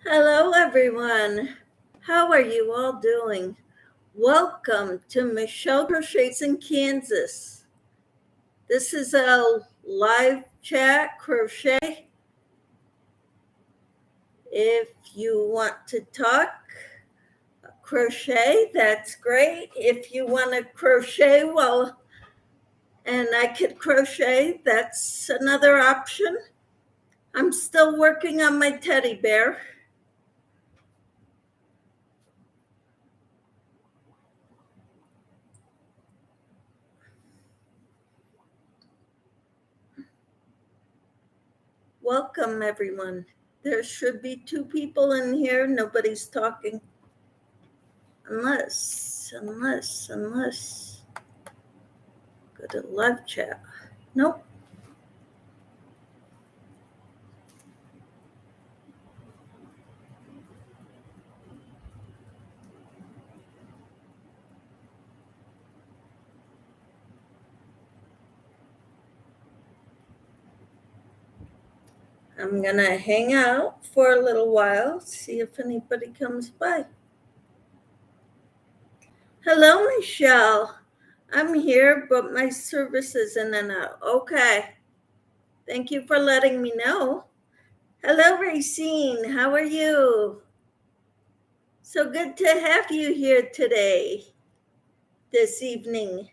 Hello, everyone. How are you all doing? Welcome to Michelle Crochets in Kansas. This is a live chat crochet. If you want to talk crochet, that's great. If you want to crochet, and I could crochet, that's another option. I'm still working on my teddy bear. Welcome, everyone. There should be 2 people in here. Nobody's talking. Unless. Go to live chat. Nope. I'm going to hang out for a little while, see if anybody comes by. Hello, Michelle. I'm here, but my service is in and out. Okay. Thank you for letting me know. Hello, Racine. How are you? So good to have you here today, this evening.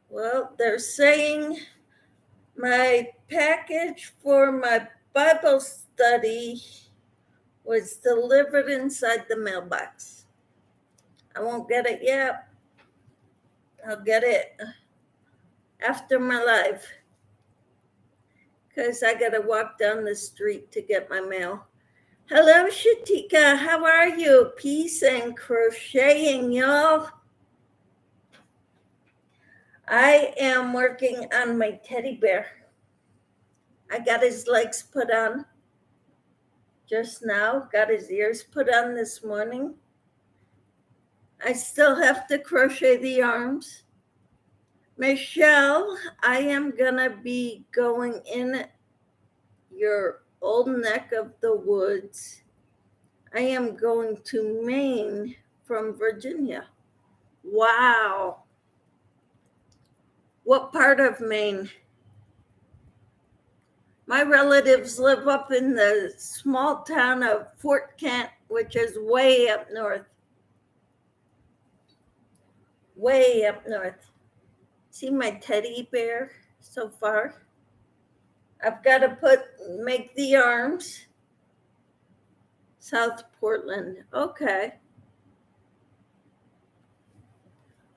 Well, they're saying my package for my Bible study was delivered inside the mailbox. I won't get it yet. I'll get it after my live because I got to walk down the street to get my mail. Hello, Shatika. How are you? Peace and crocheting, y'all. I am working on my teddy bear. I got his legs put on just now, got his ears put on this morning. I still have to crochet the arms. Michelle, I am gonna be going in your old neck of the woods. I am going to Maine from Virginia. Wow. What part of Maine? My relatives live up in the small town of Fort Kent, which is way up north. Way up north. See my teddy bear so far? I've got to make the arms. South Portland. Okay.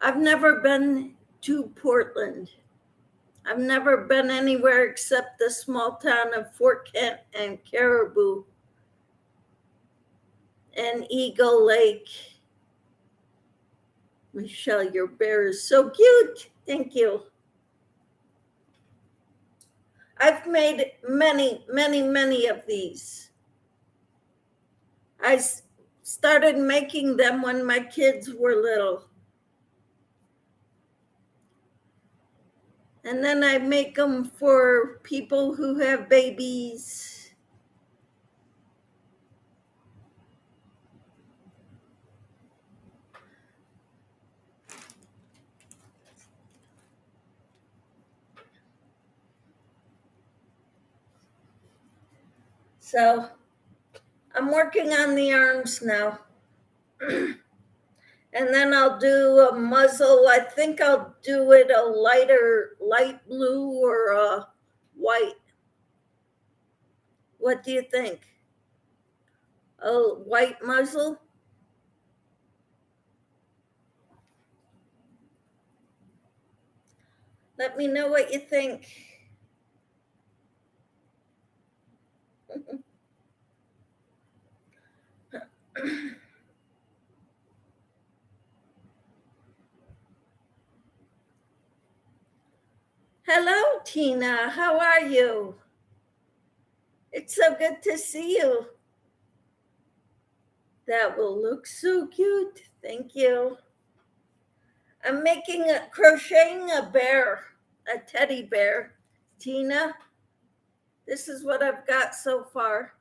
I've never been to Portland. I've never been anywhere except the small town of Fort Kent and Caribou and Eagle Lake. Michelle, your bear is so cute. Thank you. I've made many of these. I started making them when my kids were little. And then I make them for people who have babies. So I'm working on the arms now. And then I'll do a muzzle. I think I'll do it a light blue or a white. What do you think? A white muzzle? Let me know what you think. Hello, Tina. How are you? It's so good to see you. That will look so cute. Thank you. I'm crocheting a bear, a teddy bear. Tina, this is what I've got so far.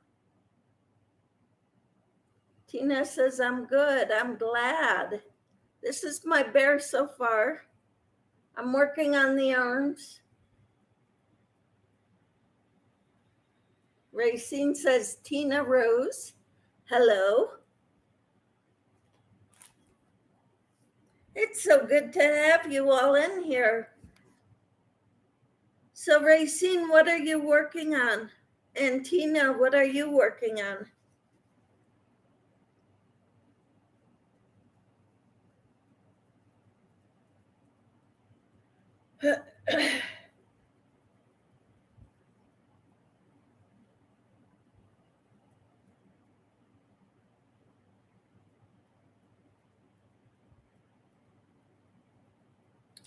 Tina says, I'm good. I'm glad. This is my bear so far. I'm working on the arms. Racine says, Tina Rose, hello. It's so good to have you all in here. So Racine, what are you working on? And Tina, what are you working on?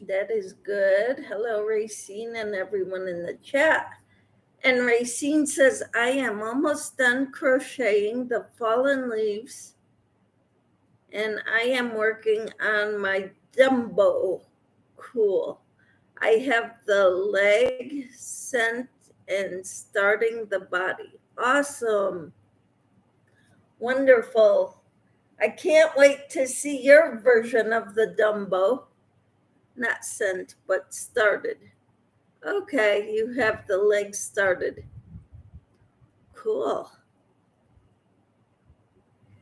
That is good. Hello, Racine, and everyone in the chat. And Racine says, I am almost done crocheting the fallen leaves, and I am working on my Dumbo. Cool. I have the leg sent and starting the body. Awesome. Wonderful. I can't wait to see your version of the Dumbo. Not sent, but started. Okay, you have the leg started. Cool.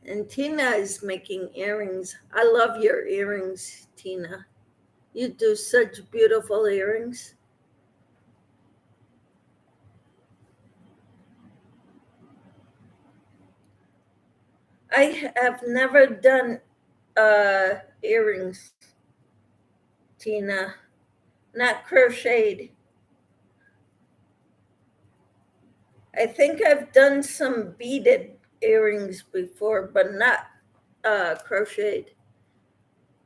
And Tina is making earrings. I love your earrings, Tina. You do such beautiful earrings. I have never done earrings, Tina. Not crocheted. I think I've done some beaded earrings before, but not crocheted.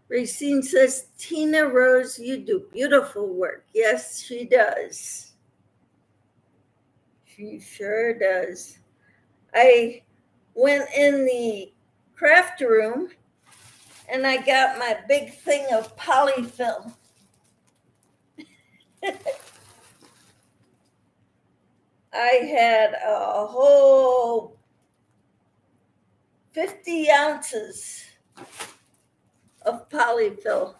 Racine says, Tina Rose, you do beautiful work. Yes, she does. She sure does. I went in the craft room and I got my big thing of polyfill. I had a whole 50 ounces of polyfill.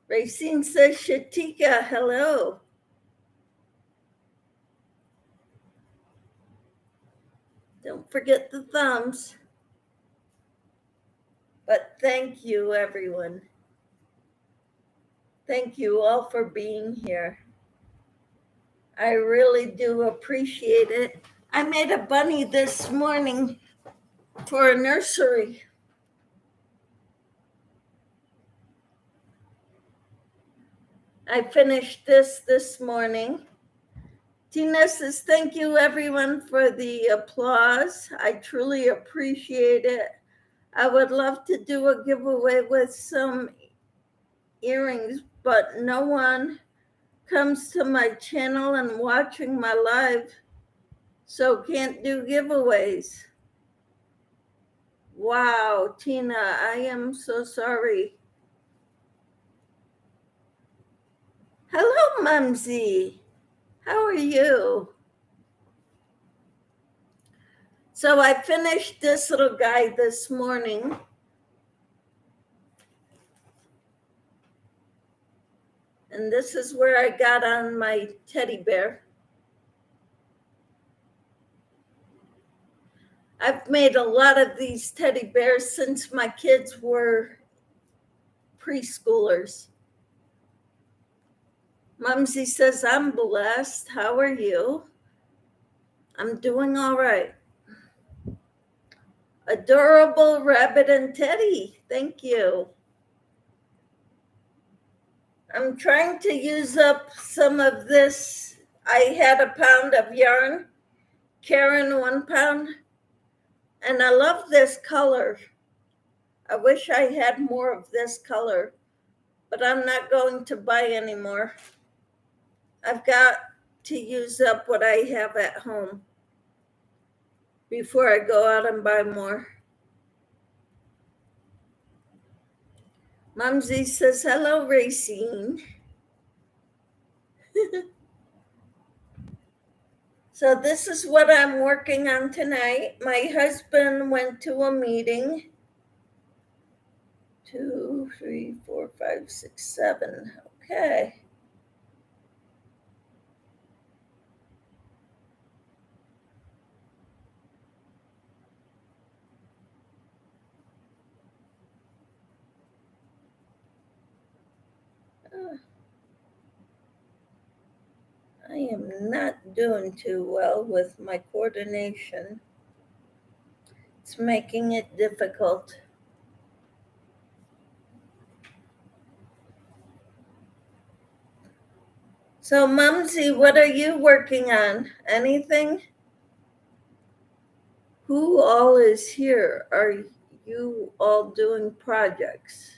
Racine says, Shatika, hello. Don't forget the thumbs. But thank you, everyone. Thank you all for being here. I really do appreciate it. I made a bunny this morning for a nursery. I finished this morning. Tina says, thank you everyone for the applause. I truly appreciate it. I would love to do a giveaway with some earrings, but no one comes to my channel and watching my live, so can't do giveaways. Wow, Tina, I am so sorry. Hello, Mumsy. How are you? So I finished this little guy this morning. And this is where I got on my teddy bear. I've made a lot of these teddy bears since my kids were preschoolers. Mumsy says, I'm blessed. How are you? I'm doing all right. Adorable rabbit and teddy. Thank you. I'm trying to use up some of this. I had a pound of yarn, Karen 1 pound, and I love this color. I wish I had more of this color, but I'm not going to buy any more. I've got to use up what I have at home before I go out and buy more. Mumsy says, hello, Racine. So this is what I'm working on tonight. My husband went to a meeting. 2, 3, 4, 5, 6, 7. Okay. I am not doing too well with my coordination. It's making it difficult. So, Mumsy, what are you working on? Anything? Who all is here? Are you all doing projects?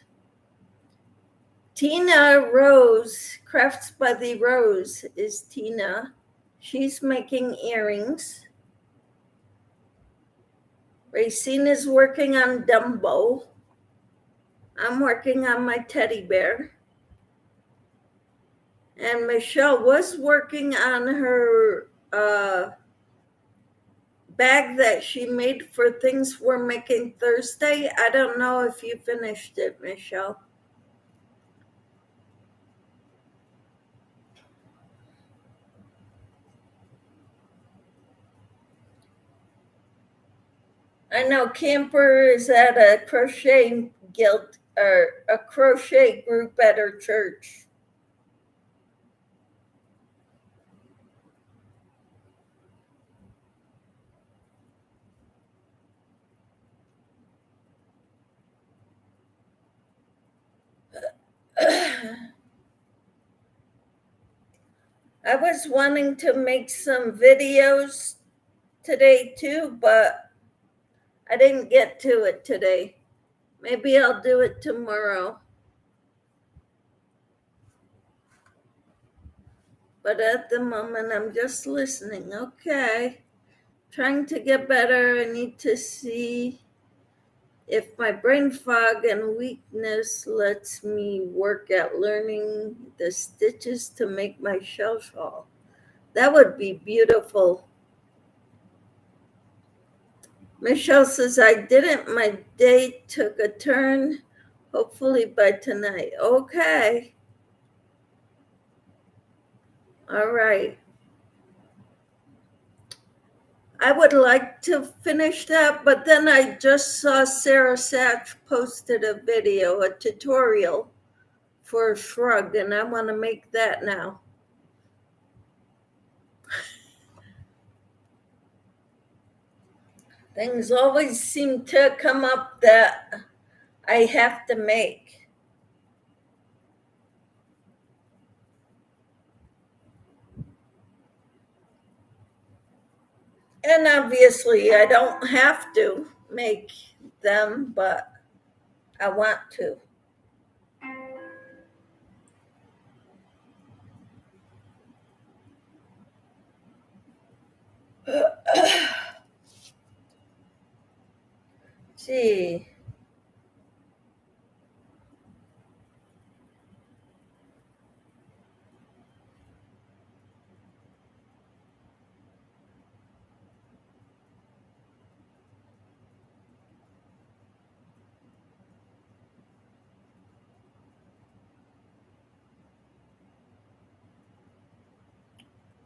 Tina Rose, Crafts by the Rose is Tina. She's making earrings. Racine is working on Dumbo. I'm working on my teddy bear. And Michelle was working on her bag that she made for things we're making Thursday. I don't know if you finished it, Michelle. I know Camper is at a crochet guild or a crochet group at her church. I was wanting to make some videos today too, but I didn't get to it today. Maybe I'll do it tomorrow. But at the moment, I'm just listening. Okay. Trying to get better. I need to see if my brain fog and weakness lets me work at learning the stitches to make my shell shawl. That would be beautiful. Michelle says, I didn't. My day took a turn. Hopefully by tonight. Okay. All right. I would like to finish that, but then I just saw Sarah Satch posted a video, a tutorial for a shrug, and I want to make that now. Things always seem to come up that I have to make. And obviously, I don't have to make them, but I want to. Gee.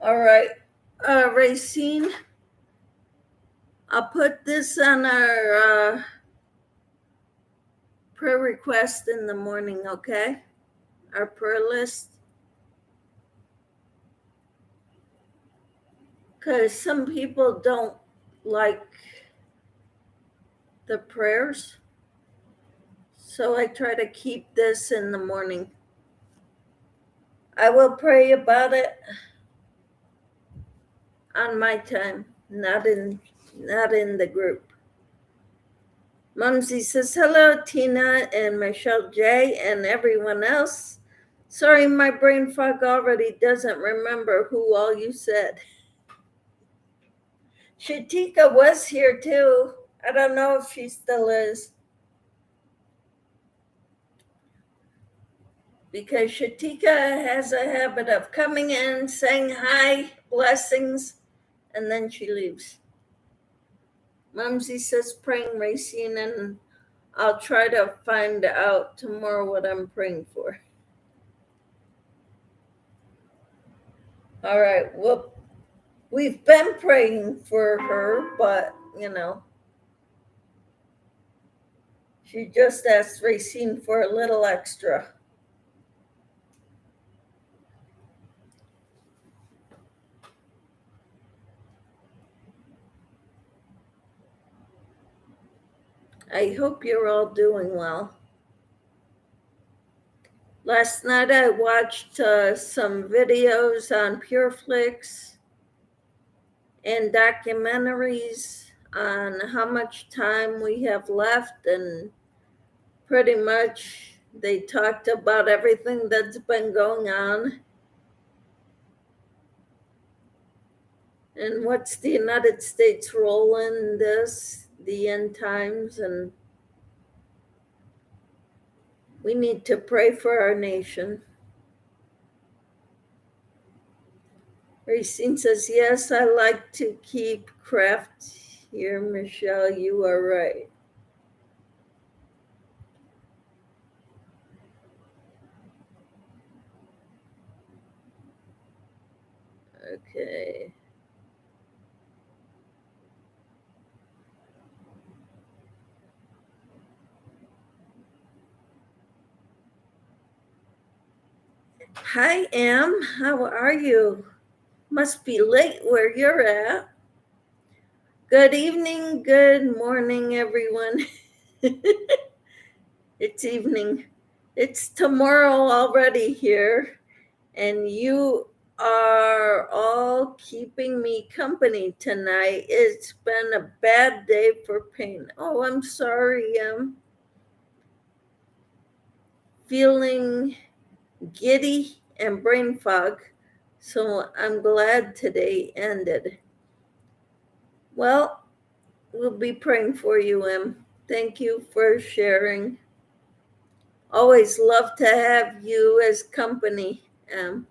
All right, Racine, I'll put this on our prayer request in the morning, okay? Our prayer list. Because some people don't like the prayers. So I try to keep this in the morning. I will pray about it on my time, not in the group. Mumsy says, hello, Tina and Michelle J. and everyone else. Sorry, my brain fog already doesn't remember who all you said. Shatika was here too. I don't know if she still is. because Shatika has a habit of coming in, saying hi, blessings, and then she leaves. Mumsy says praying Racine, and I'll try to find out tomorrow what I'm praying for. All right, well, we've been praying for her, but, she just asked Racine for a little extra. I hope you're all doing well. Last night I watched some videos on PureFlix and documentaries on how much time we have left, and pretty much they talked about everything that's been going on. And what's the United States' role in this, the end times, and we need to pray for our nation. Racine says, yes, I like to keep craft here, Michelle, you are right. Okay. Hi, Em. How are you? Must be late where you're at. Good evening, good morning, everyone. It's evening. It's tomorrow already here, and you are all keeping me company tonight. It's been a bad day for pain. Oh, I'm sorry. I'm feeling giddy and brain fog, so I'm glad today ended. Well, we'll be praying for you, Em. Thank you for sharing. Always love to have you as company, Em.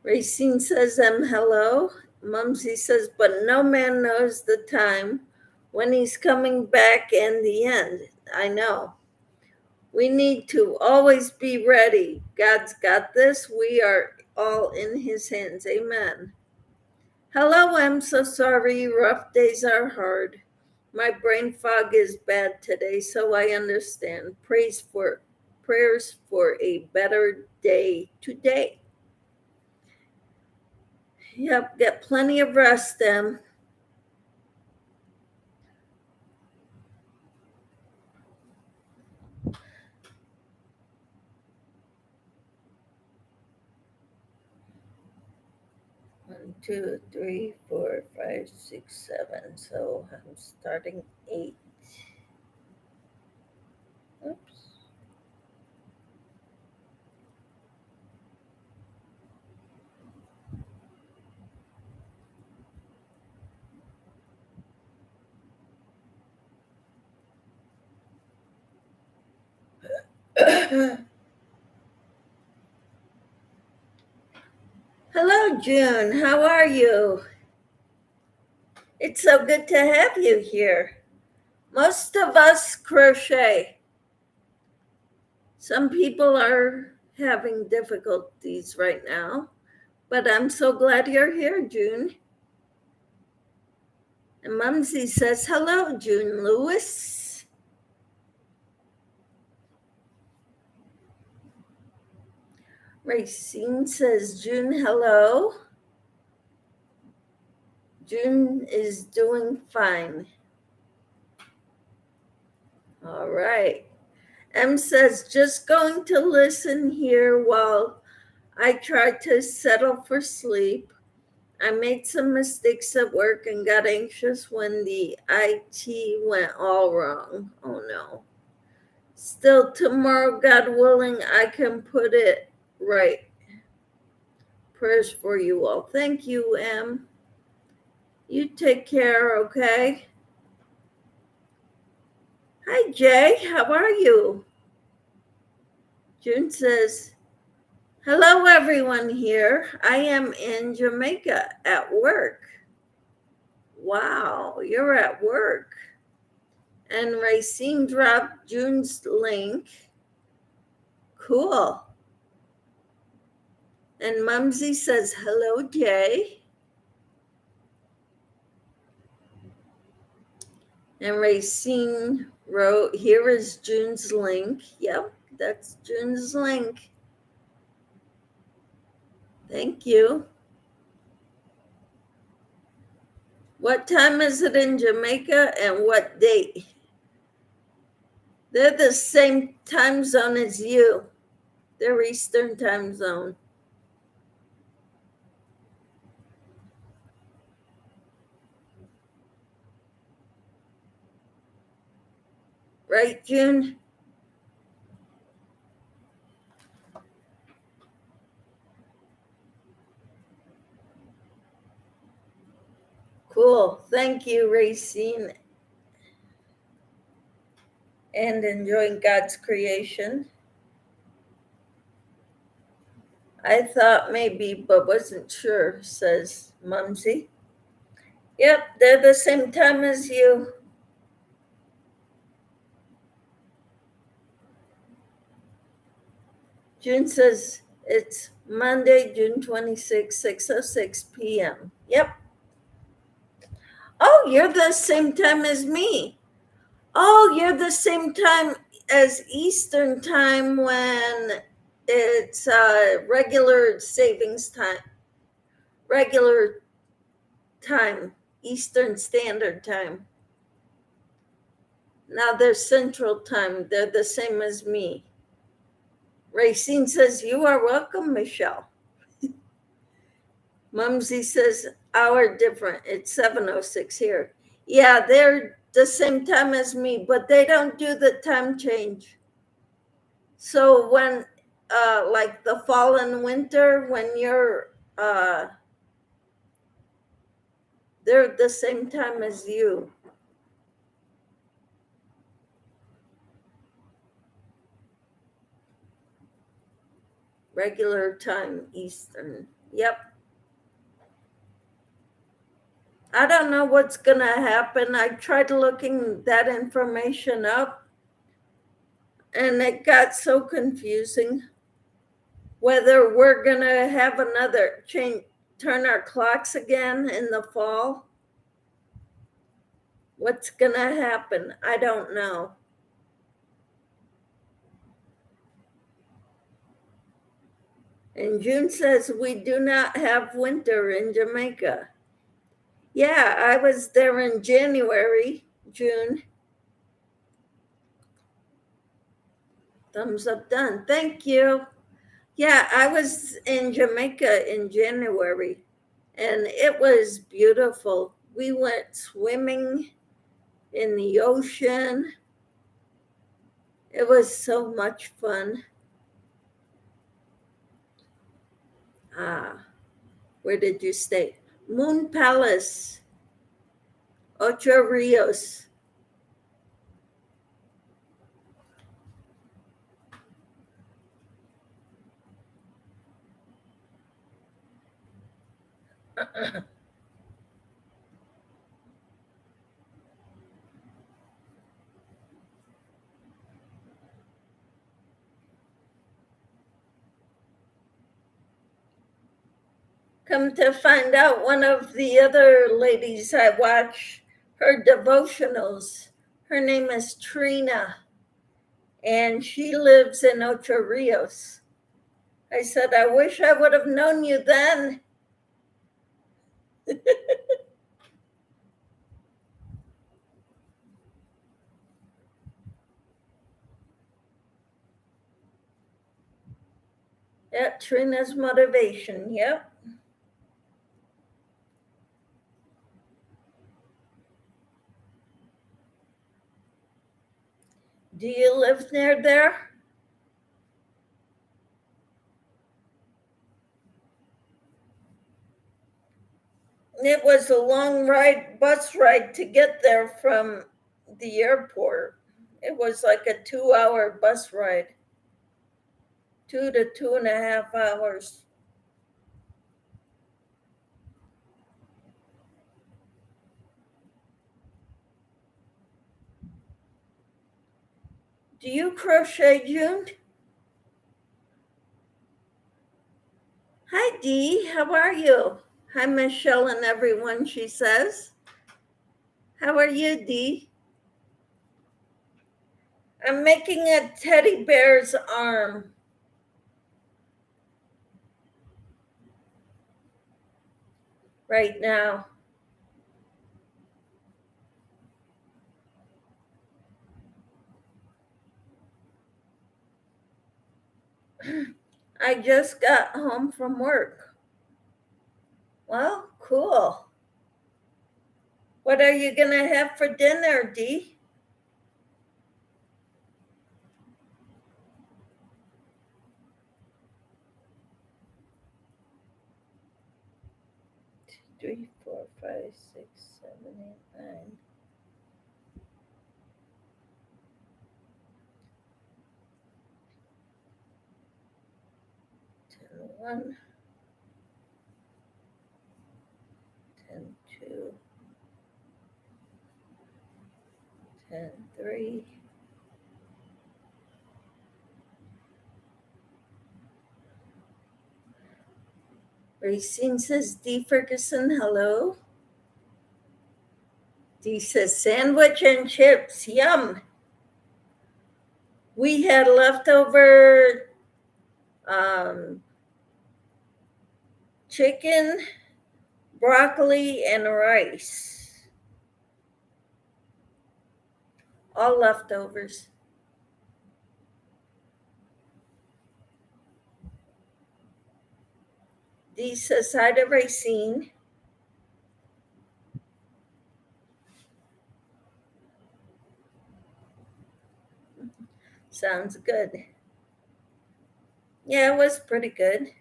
Racine says, hello. Mumsy says, but no man knows the time when he's coming back and the end. I know. We need to always be ready. God's got this. We are all in his hands. Amen. Hello, I'm so sorry. Rough days are hard. My brain fog is bad today, so I understand. Prayers for a better day today. Yep, get plenty of rest, Em. 1, 2, 3, 4, 5, 6, 7. So I'm starting 8. Oops. Hello, June. How are you? It's so good to have you here. Most of us crochet. Some people are having difficulties right now, but I'm so glad you're here, June. And Mumsy says, hello, June Lewis. Racine says, June, hello. June is doing fine. All right. M says, just going to listen here while I try to settle for sleep. I made some mistakes at work and got anxious when the IT went all wrong. Oh no. Still, tomorrow, God willing, I can put it right. Prayers for you all. Thank you, Em. You take care, okay? Hi, Jay. How are you? June says, hello everyone here. I am in Jamaica at work. Wow, you're at work. And Racine dropped June's link. Cool. And Mumsy says, hello, Jay. And Racine wrote, here is June's link. Yep, that's June's link. Thank you. What time is it in Jamaica and what date? They're the same time zone as you. They're Eastern time zone. Right, June? Cool. Thank you, Racine. And enjoying God's creation. I thought maybe, but wasn't sure, says Mumsy. Yep, they're the same time as you. June says it's Monday, June 26, 6:06 p.m. Yep. Oh, you're the same time as me. Oh, you're the same time as Eastern time when it's regular savings time. Regular time, Eastern Standard Time. Now they're Central Time. They're the same as me. Racine says, you are welcome, Michelle. Mumsy says, hour different. It's 7:06 here. Yeah, they're the same time as me, but they don't do the time change. So when, like the fall and winter, when you're, they're the same time as you. Regular time, Eastern. Yep. I don't know what's going to happen. I tried looking that information up and it got so confusing. Whether we're going to have another change, turn our clocks again in the fall. What's going to happen? I don't know. And June says we do not have winter in Jamaica. Yeah, I was there in January, June. Thumbs up done. Thank you. Yeah, I was in Jamaica in January and it was beautiful. We went swimming in the ocean. It was so much fun. Where did you stay? Moon Palace, Ocho Rios. Come to find out, one of the other ladies I watch her devotionals, her name is Trina, and she lives in Ocho Rios. I said, I wish I would have known you then. Yeah, Trina's motivation. Yep. Do you live near there? It was a long bus ride to get there from the airport. It was like a 2-hour bus ride. 2 to 2.5 hours. Do you crochet, June? Hi, Dee. How are you? Hi, Michelle and everyone, she says. How are you, Dee? I'm making a teddy bear's arm. Right now. I just got home from work. Well, cool. What are you going to have for dinner, Dee? Three, four, five, six, 7, 8, 9. 1, 10, 2, 10, 3. Racine says, Dee Ferguson, hello. Dee says, sandwich and chips, yum. We had leftover chicken, broccoli, and rice. All leftovers. Dee says, hi to Racine. Sounds good. Yeah, it was pretty good.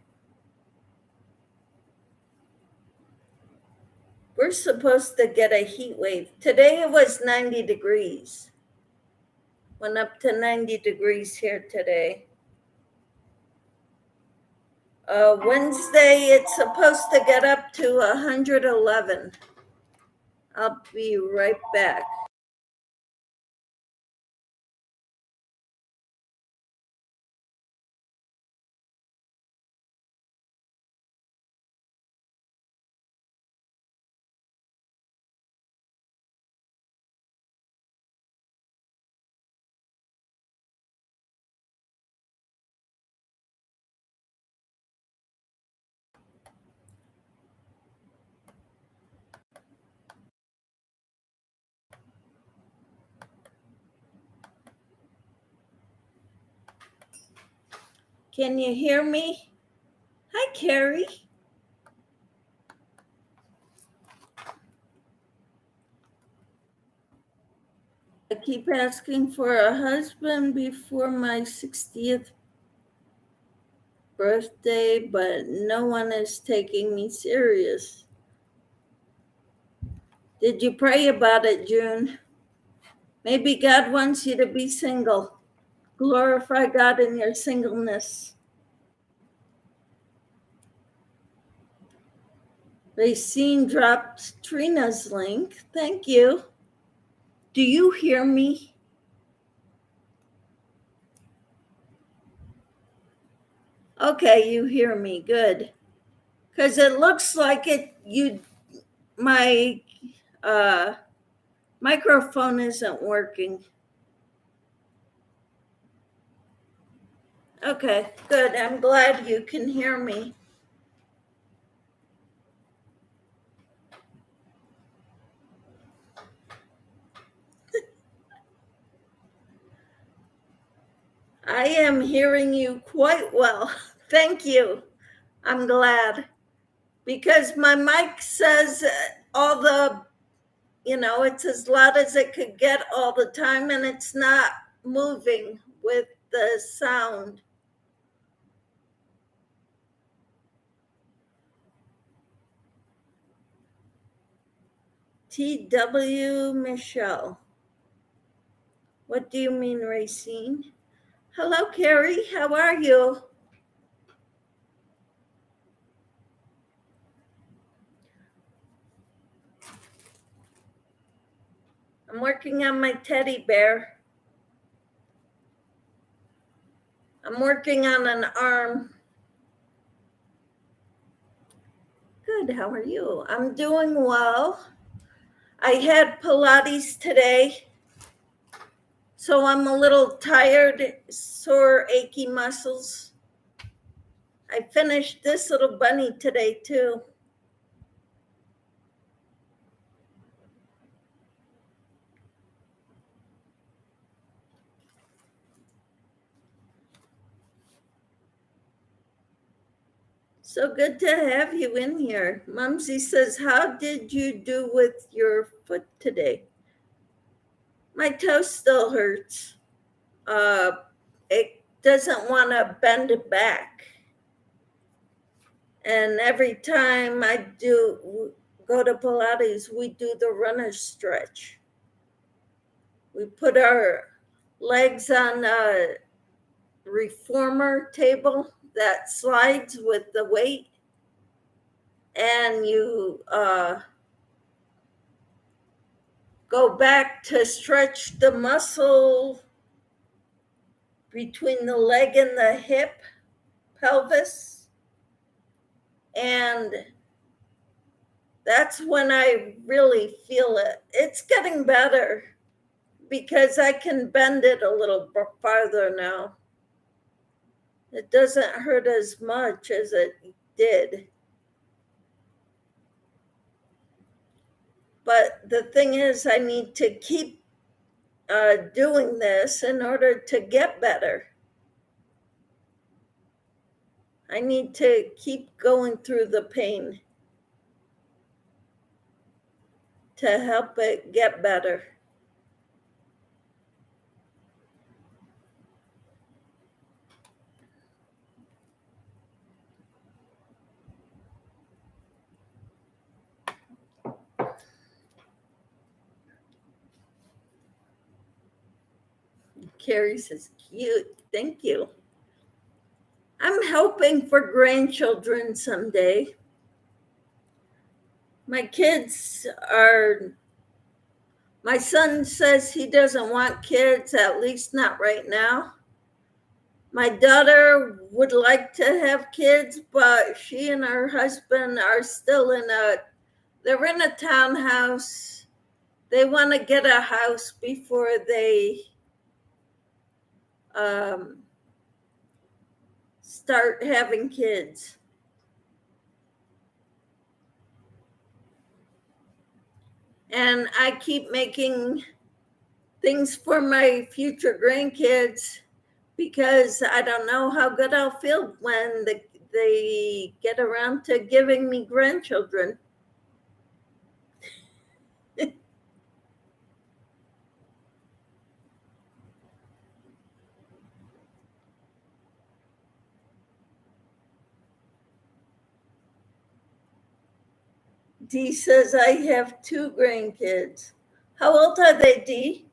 We're supposed to get a heat wave. Today it was 90 degrees. Went up to 90 degrees here today. Wednesday, it's supposed to get up to 111. I'll be right back. Can you hear me? Hi, Carrie. I keep asking for a husband before my 60th birthday, but no one is taking me serious. Did you pray about it, June? Maybe God wants you to be single. Glorify God in your singleness. Racine dropped Trina's link. Thank you. Do you hear me? Okay, you hear me. Good. Because it looks like my microphone isn't working. Okay, good. I'm glad you can hear me. I am hearing you quite well. Thank you. I'm glad. Because my mic says it's as loud as it could get all the time, and it's not moving with the sound. TW Michelle. What do you mean, Racine? Hello, Carrie. How are you? I'm working on my teddy bear. I'm working on an arm. Good, how are you? I'm doing well. I had Pilates today, so I'm a little tired, sore, achy muscles. I finished this little bunny today too. So good to have you in here. Mumsy says, how did you do with your foot today? My toe still hurts. It doesn't want to bend back. And every time I go to Pilates, we do the runner's stretch. We put our legs on a reformer table that slides with the weight, and you go back to stretch the muscle between the leg and the hip, pelvis, and that's when I really feel it. It's getting better because I can bend it a little farther now. It doesn't hurt as much as it did. But the thing is, I need to keep doing this in order to get better. I need to keep going through the pain to help it get better. Carrie says, cute. Thank you. I'm hoping for grandchildren someday. My son says he doesn't want kids, at least not right now. My daughter would like to have kids, but she and her husband are still they're in a townhouse. They want to get a house before they start having kids. And I keep making things for my future grandkids because I don't know how good I'll feel when they get around to giving me grandchildren. Dee says, I have 2 grandkids. How old are they, Dee?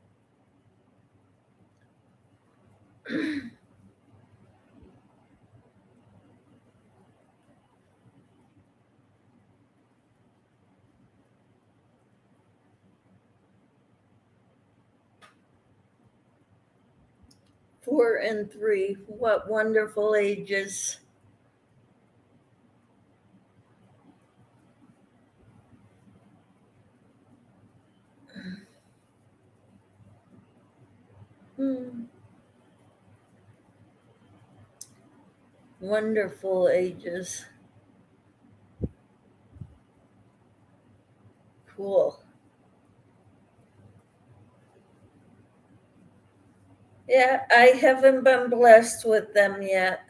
Four and 3. What wonderful ages. Wonderful ages. Cool. Yeah, I haven't been blessed with them yet.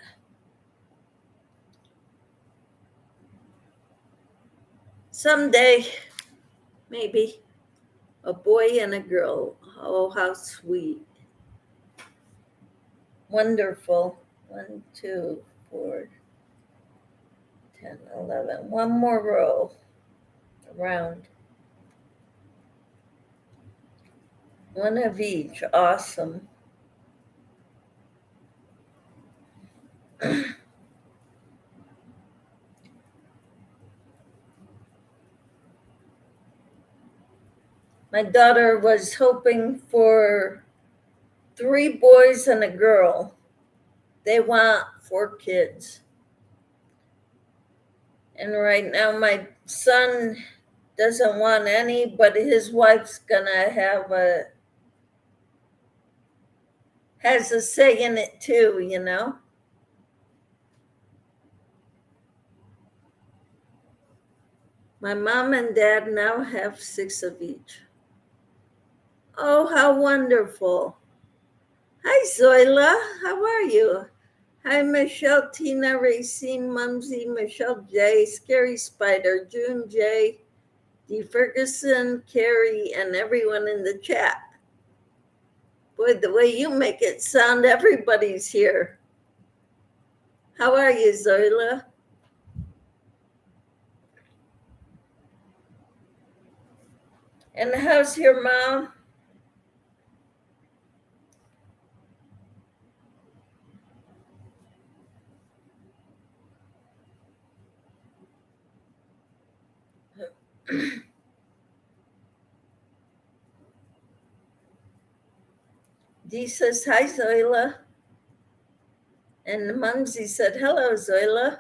Someday, maybe. A boy and a girl. Oh, how sweet. Wonderful. 1, 2, 4, 10, 11. One more row around. One of each. Awesome. My daughter was hoping for 3 boys and a girl. They want 4 kids. And right now my son doesn't want any, but his wife's gonna has a say in it too, you know? My mom and dad now have 6 of each. Oh, how wonderful. Hi, Zoila. How are you? Hi, Michelle, Tina, Racine, Mumsy, Michelle J, Scary Spider, June J, D. Ferguson, Carrie, and everyone in the chat. Boy, the way you make it sound, everybody's here. How are you, Zoila? And how's your mom? Dee says, hi, Zoila. And Mumsy said, hello, Zoila.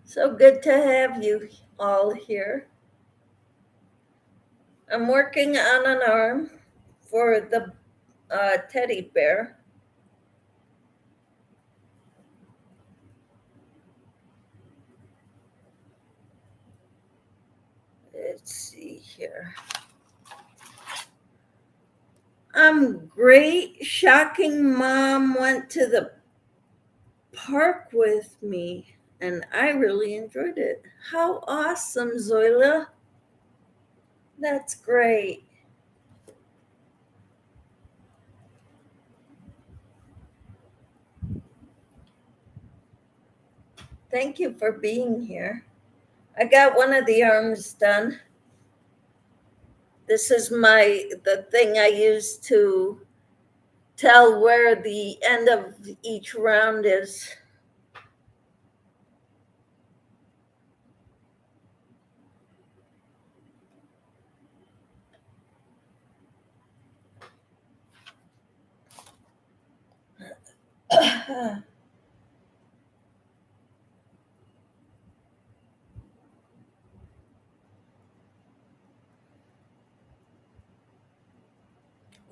So good to have you all here. I'm working on an arm for the teddy bear. Let's see here. I'm great. Shocking Mom went to the park with me and I really enjoyed it. How awesome, Zoila. That's great. Thank you for being here. I got one of the arms done. This is the thing I use to tell where the end of each round is.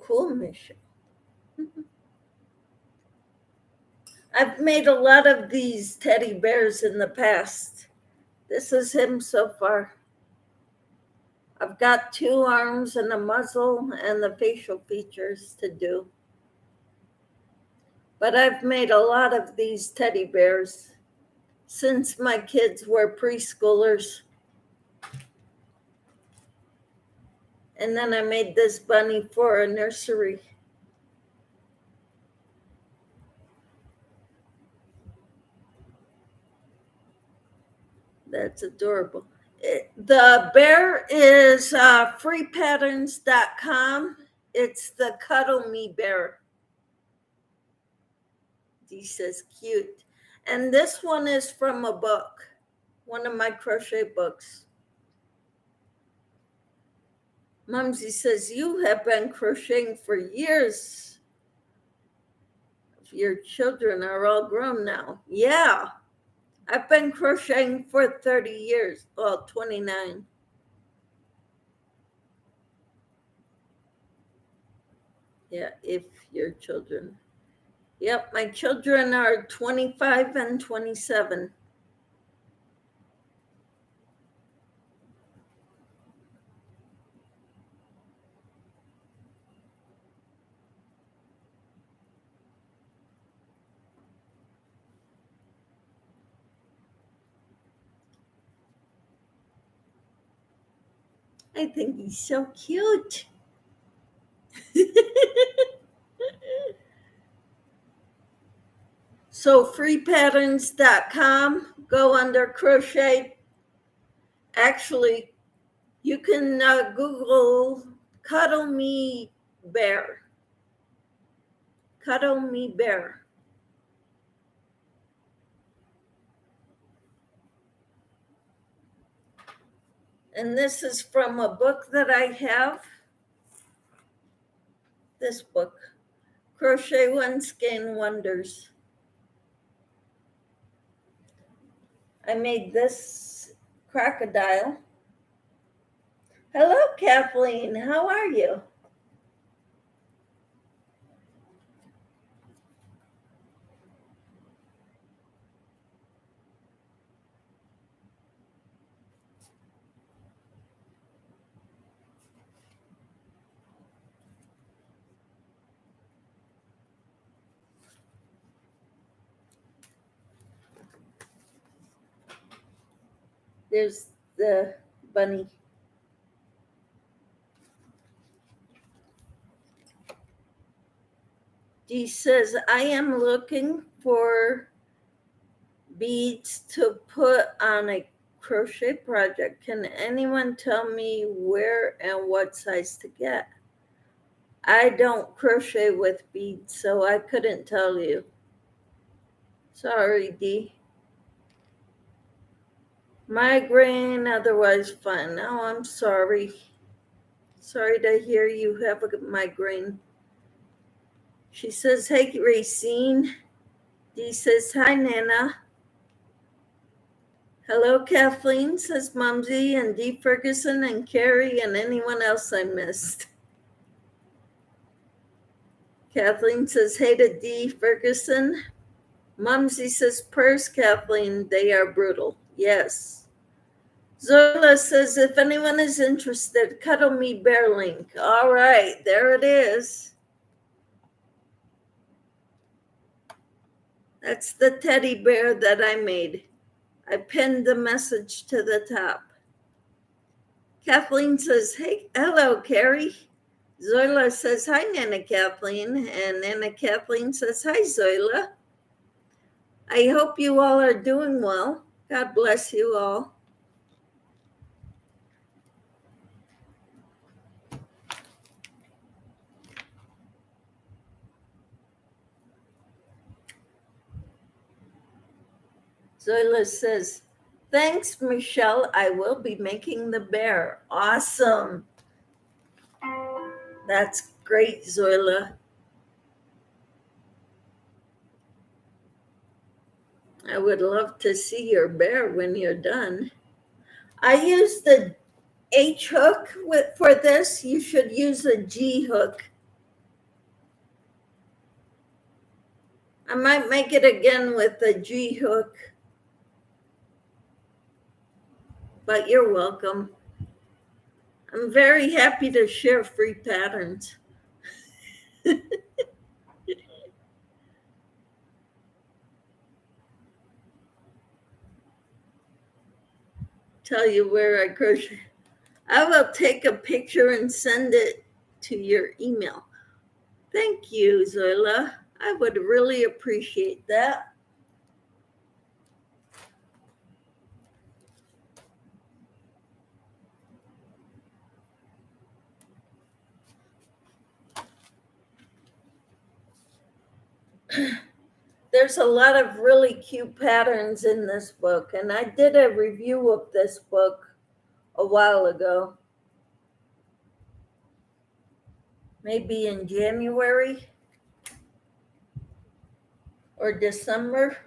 Cool, Michelle. I've made a lot of these teddy bears in the past. This is him so far. I've got 2 arms and a muzzle and the facial features to do. But I've made a lot of these teddy bears since my kids were preschoolers. And then I made this bunny for a nursery. That's adorable. The bear is freepatterns.com. It's the Cuddle Me Bear. He says cute. And this one is from a book, one of my crochet books. Mumsy says, you have been crocheting for years. Your children are all grown now. Yeah, I've been crocheting for 30 years. Well, 29. Yeah, if your children. Yep, my children are 25 and 27. I think he's so cute. So freepatterns.com, go under crochet. Actually, you can Google Cuddle Me Bear. Cuddle Me Bear. And this is from a book that I have. This book, Crochet One Skein Wonders. I made this crocodile. Hello, Kathleen. How are you? There's the bunny. Dee says, I am looking for beads to put on a crochet project. Can anyone tell me where and what size to get? I don't crochet with beads, so I couldn't tell you. Sorry, Dee. Migraine, otherwise fun. Oh, I'm sorry. Sorry to hear you have a migraine. She says, hey, Racine. Dee says, hi, Nana. Hello, Kathleen, says Mumsy, and Dee Ferguson, and Carrie, and anyone else I missed. Kathleen says, hey to Dee Ferguson. Mumsy says, purse, Kathleen, they are brutal. Yes. Zola says, if anyone is interested, Cuddle Me Bear link. All right, there it is. That's the teddy bear that I made. I pinned the message to the top. Kathleen says, hey, hello, Carrie. Zoila says, hi, Nana Kathleen. And Nana Kathleen says, hi, Zoila. I hope you all are doing well. God bless you all. Zoila says, thanks, Michelle. I will be making the bear. Awesome. That's great, Zoila. I would love to see your bear when you're done. I used the H hook for this. You should use a G hook. I might make it again with the G hook. But you're welcome. I'm very happy to share free patterns. Tell you where I crochet. I will take a picture and send it to your email. Thank you, Zoila. I would really appreciate that. There's a lot of really cute patterns in this book, and I did a review of this book a while ago. Maybe in January or December.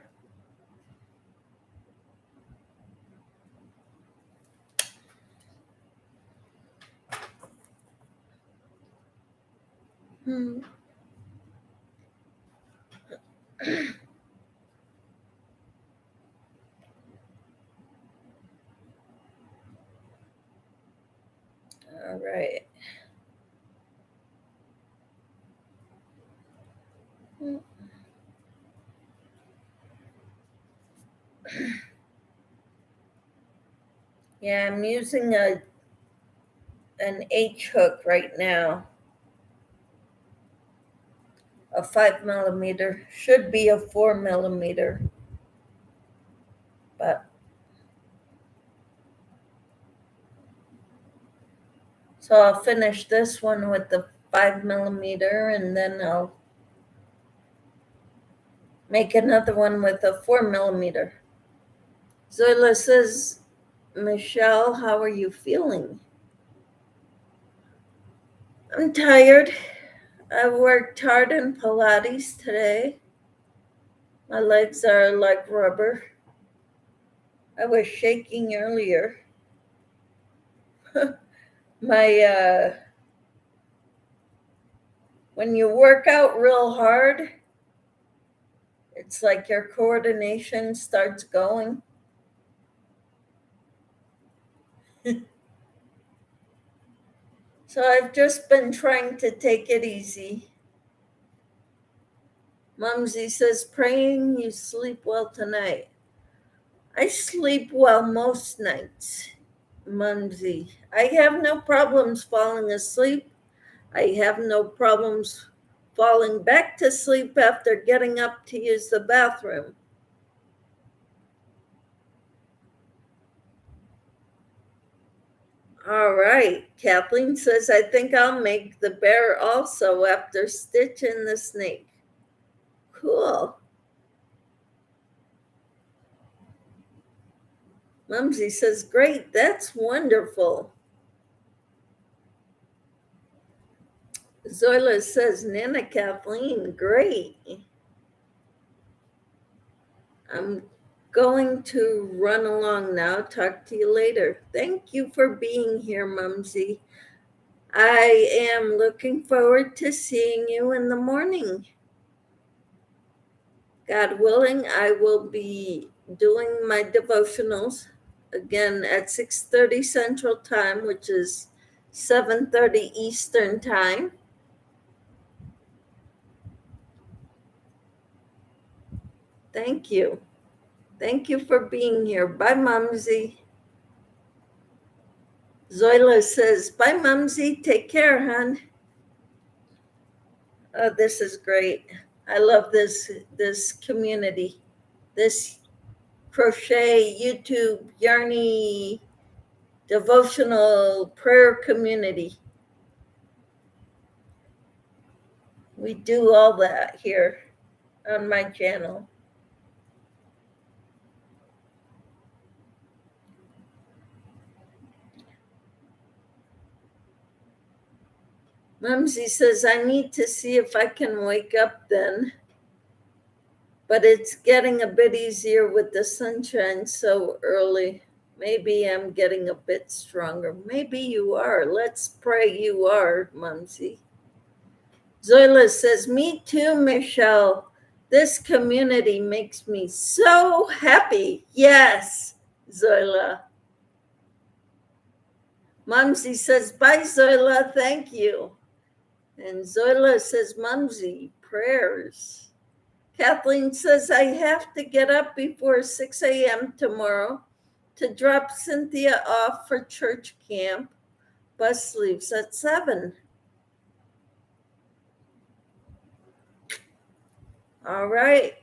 All right. Yeah, I'm using an H hook right now. A 5mm, should be a 4mm, but so I'll finish this one with the 5mm, and then I'll make another one with a 4mm. Zoila says, Michelle, how are you feeling? I'm tired. I worked hard in Pilates today. My legs are like rubber. I was shaking earlier. My when you work out real hard, it's like your coordination starts going. So I've just been trying to take it easy. Mumsy says, praying you sleep well tonight. I sleep well most nights, Mumsy. I have no problems falling asleep. I have no problems falling back to sleep after getting up to use the bathroom. All right. Kathleen says, I think I'll make the bear also after stitching the snake. Cool. Mumsy says, great. That's wonderful. Zoila says, Nana Kathleen, great. I'm going to run along now. Talk to you later. Thank you for being here, Mumsy. I am looking forward to seeing you in the morning. God willing, I will be doing my devotionals again at 6:30 Central Time, which is 7:30 Eastern Time. Thank you. Thank you for being here. Bye, Mumsy. Zoila says, bye, Mumsy. Take care, hon. Oh, this is great. I love this community, this crochet YouTube yarny devotional prayer community. We do all that here on my channel. Mumsy says, I need to see if I can wake up then. But it's getting a bit easier with the sunshine so early. Maybe I'm getting a bit stronger. Maybe you are. Let's pray you are, Mumsy. Zoila says, me too, Michelle. This community makes me so happy. Yes, Zoila. Mumsy says, bye, Zoila. Thank you. And Zoila says, Mumsy, prayers. Kathleen says, I have to get up before 6 a.m. tomorrow to drop Cynthia off for church camp. Bus leaves at 7. All right.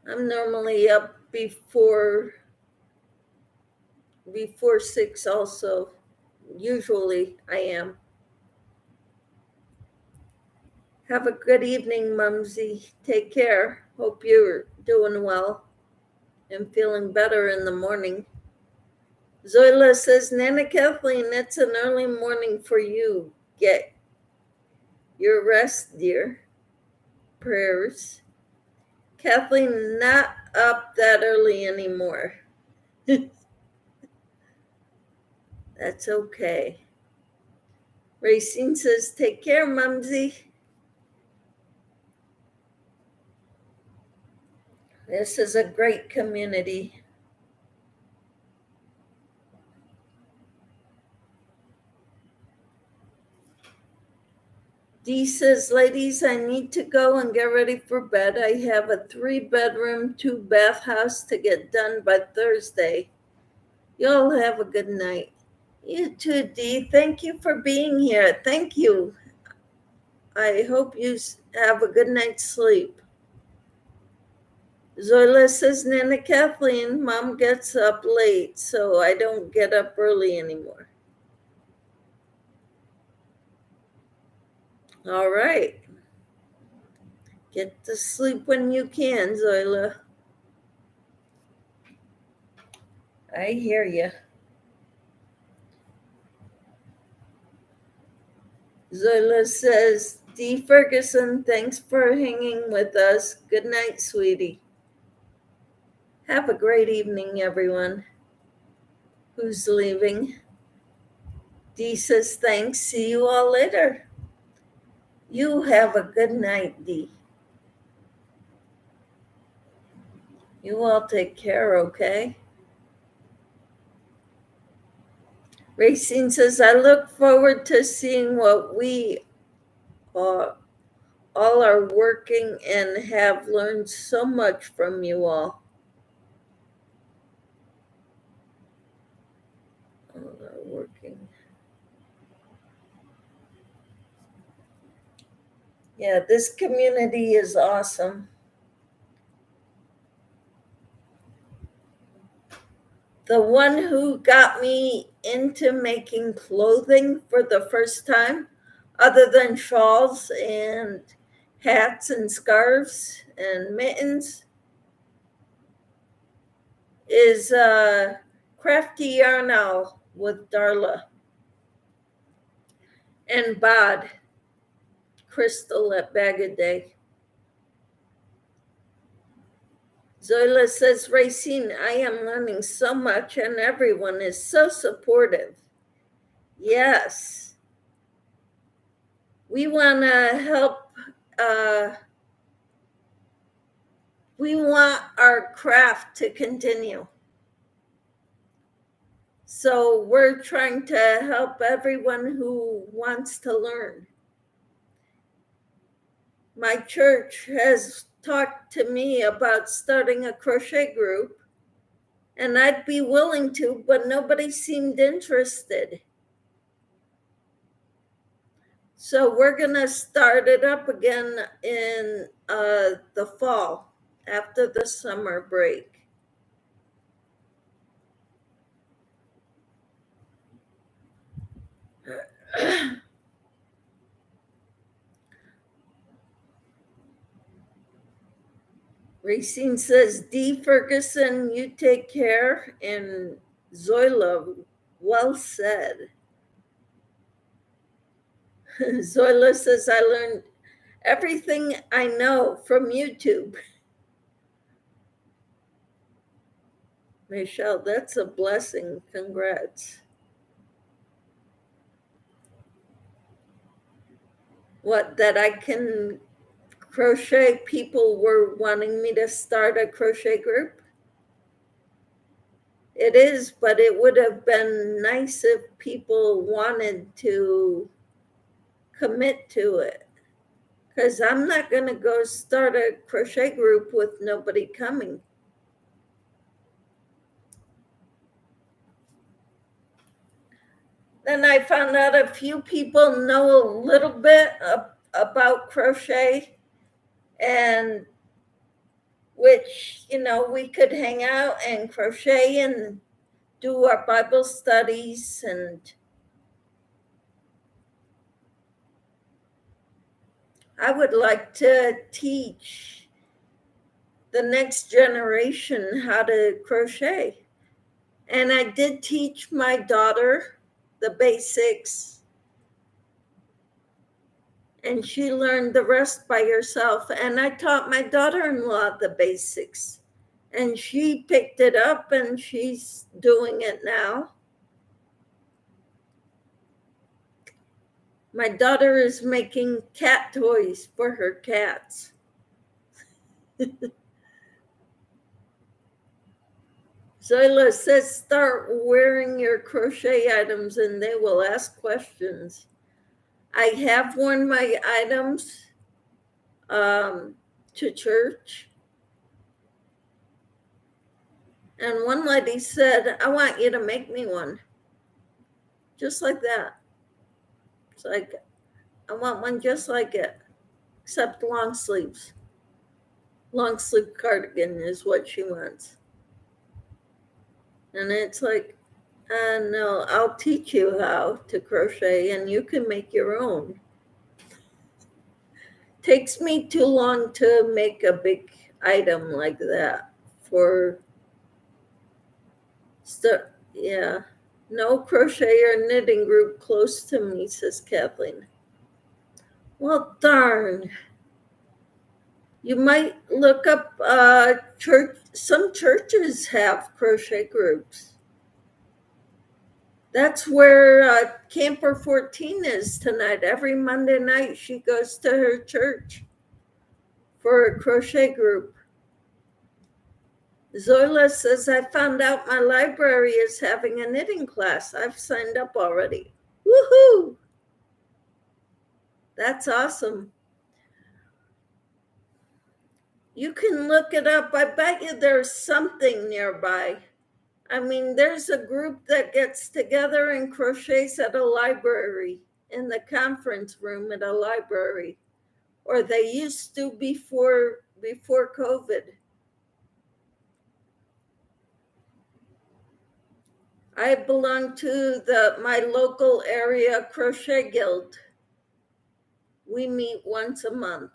I'm normally up before 6 also. Usually I am. Have a good evening, Mumsy. Take care. Hope you're doing well and feeling better in the morning. Zoila says, Nana Kathleen, it's an early morning for you. Get your rest, dear. Prayers. Kathleen, not up that early anymore. That's okay. Racine says, take care, Mumsy. This is a great community. Dee says, ladies, I need to go and get ready for bed. I have a 3-bedroom, 2-bath house to get done by Thursday. Y'all have a good night. You too, Dee. Thank you for being here. Thank you. I hope you have a good night's sleep. Zoila says, Nana Kathleen, Mom gets up late, so I don't get up early anymore. All right. Get to sleep when you can, Zoila. I hear you. Zoila says, Dee Ferguson, thanks for hanging with us. Good night, sweetie. Have a great evening, everyone. Who's leaving? Dee says, thanks. See you all later. You have a good night, Dee. You all take care, okay? Racine says, I look forward to seeing what we all are working and have learned so much from you all. All are working. Yeah, this community is awesome. The one who got me into making clothing for the first time, other than shawls and hats and scarves and mittens, is Crafty Yarn Owl with Darla and Bod Crystal at Bag a Day. Zoila says, Racine, I am learning so much and everyone is so supportive. Yes. We want to help. We want our craft to continue. So we're trying to help everyone who wants to learn. My church has talked to me about starting a crochet group, and I'd be willing to, but nobody seemed interested. So we're going to start it up again in the fall after the summer break. Racine says, Dee Ferguson, you take care. And Zoila, well said. Zoila says, I learned everything I know from YouTube. Michelle, that's a blessing. Congrats. What, that I can crochet? People were wanting me to start a crochet group. It is, but it would have been nice if people wanted to commit to it. Because I'm not going to go start a crochet group with nobody coming. Then I found out a few people know a little bit about crochet, and which, we could hang out and crochet and do our Bible studies. And I would like to teach the next generation how to crochet. And I did teach my daughter the basics, and she learned the rest by herself. And I taught my daughter-in-law the basics, and she picked it up and she's doing it now. My daughter is making cat toys for her cats. Zoila says, start wearing your crochet items and they will ask questions. I have worn my items to church. And one lady said, I want you to make me one. Just like that. It's like, I want one just like it, except long sleeves. Long sleeve cardigan is what she wants. And it's like, no, I'll teach you how to crochet and you can make your own. Takes me too long to make a big item like that for Yeah. No crochet or knitting group close to me, says Kathleen. Well, darn. You might look up church. Some churches have crochet groups. That's where Camper 14 is tonight. Every Monday night, she goes to her church for a crochet group. Zoila says, I found out my library is having a knitting class. I've signed up already. Woohoo! That's awesome. You can look it up. I bet you there's something nearby. I mean, there's a group that gets together and crochets at a library, in the conference room at a library, or they used to before COVID. I belong to my local area crochet guild. We meet once a month.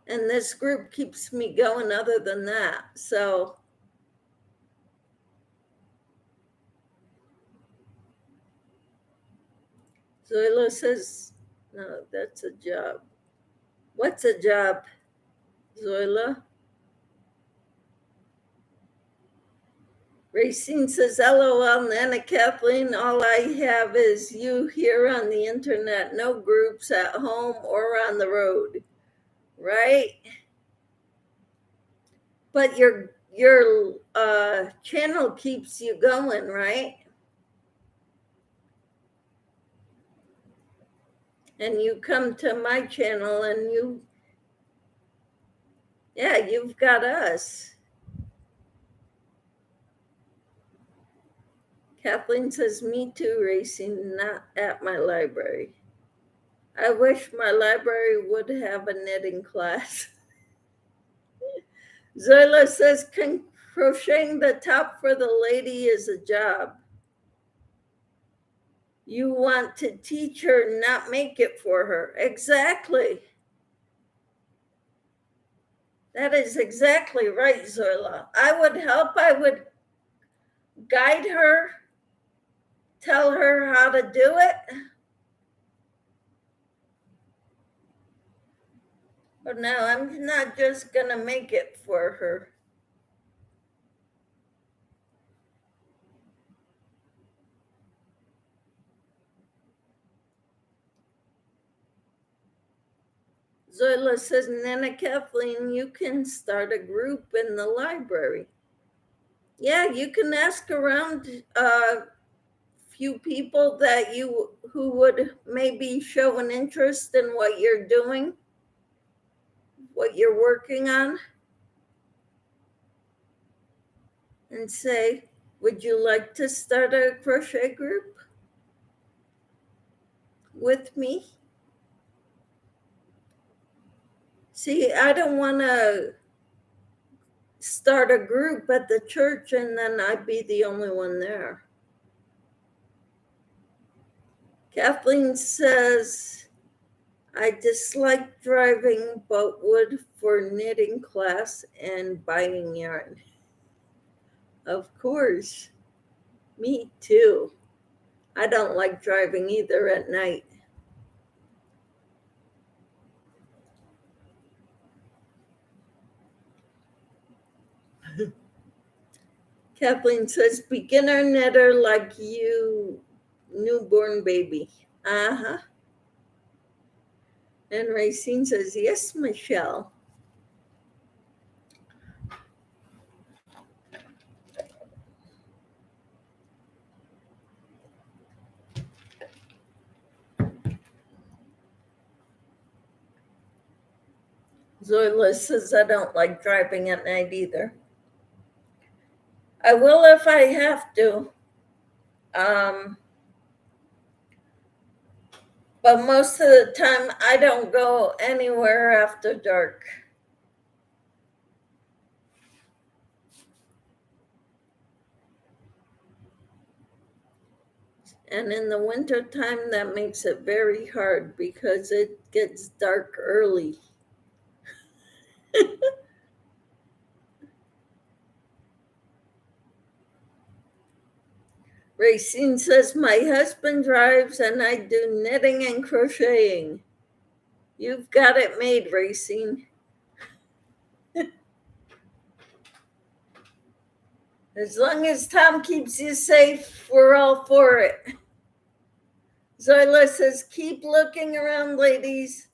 And this group keeps me going other than that. So Zoila says, no, that's a job. What's a job, Zoila? Racine says, LOL, Nana Kathleen, all I have is you here on the internet, no groups at home or on the road, right? But your channel keeps you going, right? And you come to my channel and you've got us. Kathleen says, me too, Racing, not at my library. I wish my library would have a knitting class. Zoila says, crocheting the top for the lady is a job. You want to teach her, not make it for her. Exactly. That is exactly right, Zoila. I would help. I would guide her, tell her how to do it. But no, I'm not just going to make it for her. Zoila says, Nana Kathleen, you can start a group in the library. Yeah, you can ask around a few people that who would maybe show an interest in what you're doing, what you're working on, and say, would you like to start a crochet group with me? See, I don't want to start a group at the church and then I'd be the only one there. Kathleen says, I dislike driving but would for knitting class and buying yarn. Of course, me too. I don't like driving either at night. Kathleen says, beginner knitter like you, newborn baby. Uh-huh. And Racine says, yes, Michelle. Zoila says, I don't like driving at night either. I will if I have to. But most of the time, I don't go anywhere after dark. And in the winter time, that makes it very hard because it gets dark early. Racine says, my husband drives and I do knitting and crocheting. You've got it made, Racine. As long as Tom keeps you safe, we're all for it. Zoila says, keep looking around, ladies.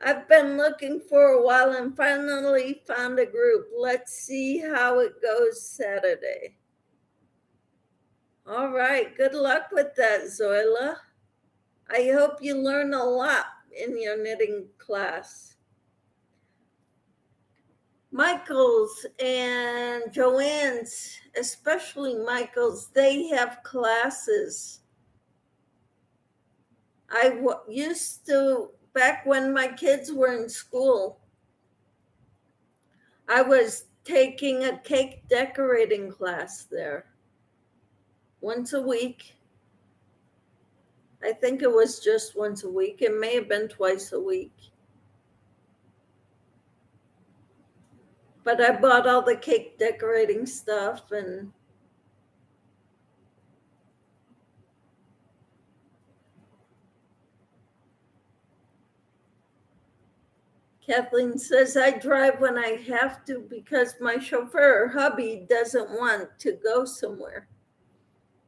I've been looking for a while and finally found a group. Let's see how it goes Saturday. All right, good luck with that, Zoila. I hope you learn a lot in your knitting class. Michael's and Joanne's, especially Michael's, they have classes. I used to, back when my kids were in school, I was taking a cake decorating class there once a week. I think it was just once a week. It may have been twice a week. But I bought all the cake decorating stuff and Kathleen says, I drive when I have to because my chauffeur, hubby, doesn't want to go somewhere.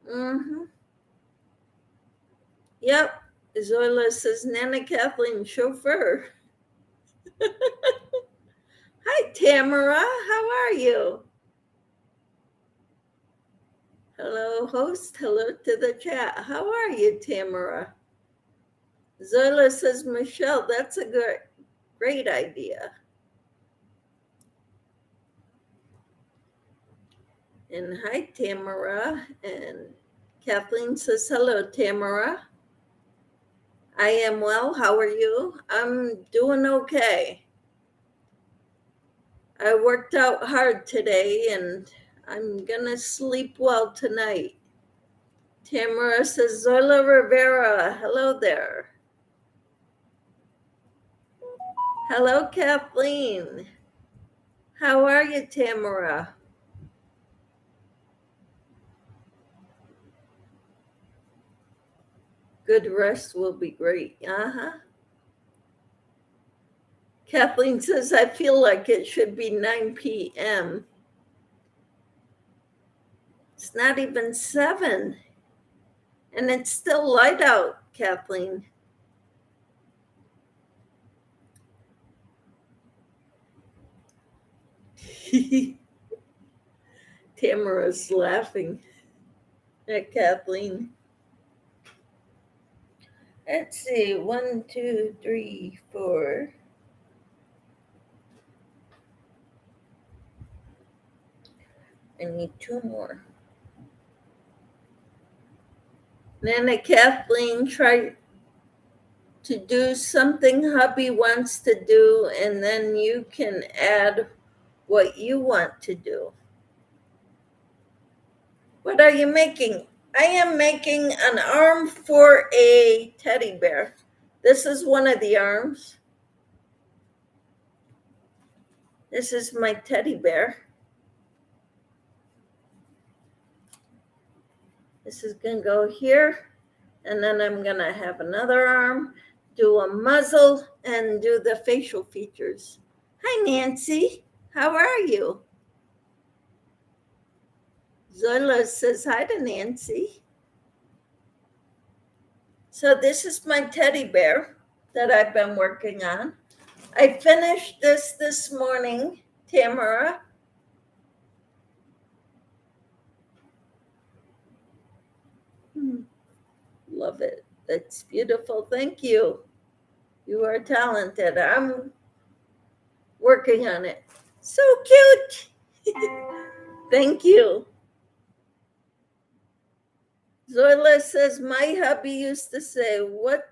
Mm-hmm. Yep. Zoila says, Nana Kathleen, chauffeur. Hi, Tamara. How are you? Hello, host. Hello to the chat. How are you, Tamara? Zoila says, Michelle, that's a great idea. And hi, Tamara. And Kathleen says, hello, Tamara. I am well. How are you? I'm doing okay. I worked out hard today and I'm going to sleep well tonight. Tamara says, Zoila Rivera, hello there. Hello, Kathleen. How are you, Tamara? Good rest will be great. Kathleen says, I feel like it should be 9 p.m. It's not even 7. And it's still light out, Kathleen. Tamara's laughing at Kathleen. Let's see, 1, 2, 3, 4. I need 2 more. Nana Kathleen, try to do something hubby wants to do, and then you can add what you want to do. What are you making? I am making an arm for a teddy bear. This is one of the arms. This is my teddy bear. This is going to go here, and then I'm going to have another arm, do a muzzle, and do the facial features. Hi, Nancy. How are you? Zoila says hi to Nancy. So this is my teddy bear that I've been working on. I finished this morning, Tamara. Love it. That's beautiful. Thank you. You are talented. I'm working on it. So cute. Thank you. Zoila says, my hubby used to say, what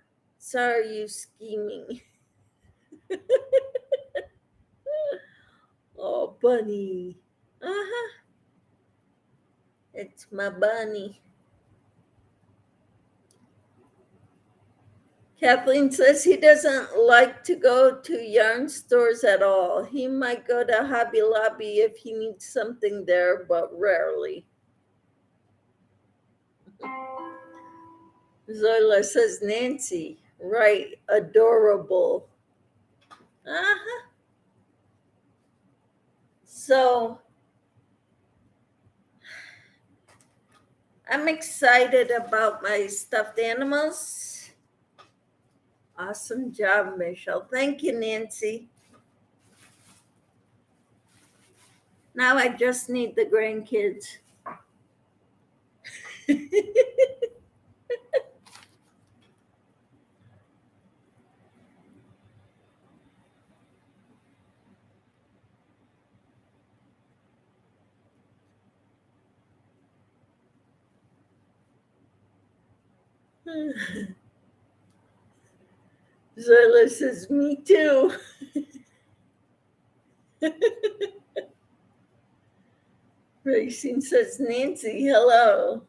are you scheming? Oh, bunny. It's my bunny. Kathleen says he doesn't like to go to yarn stores at all. He might go to Hobby Lobby if he needs something there, but rarely. Zoila says Nancy. Right. Adorable. Uh-huh. So I'm excited about my stuffed animals. Awesome job, Michelle. Thank you, Nancy. Now I just need the grandkids. Zoila says, me too. Racing says, Nancy, hello.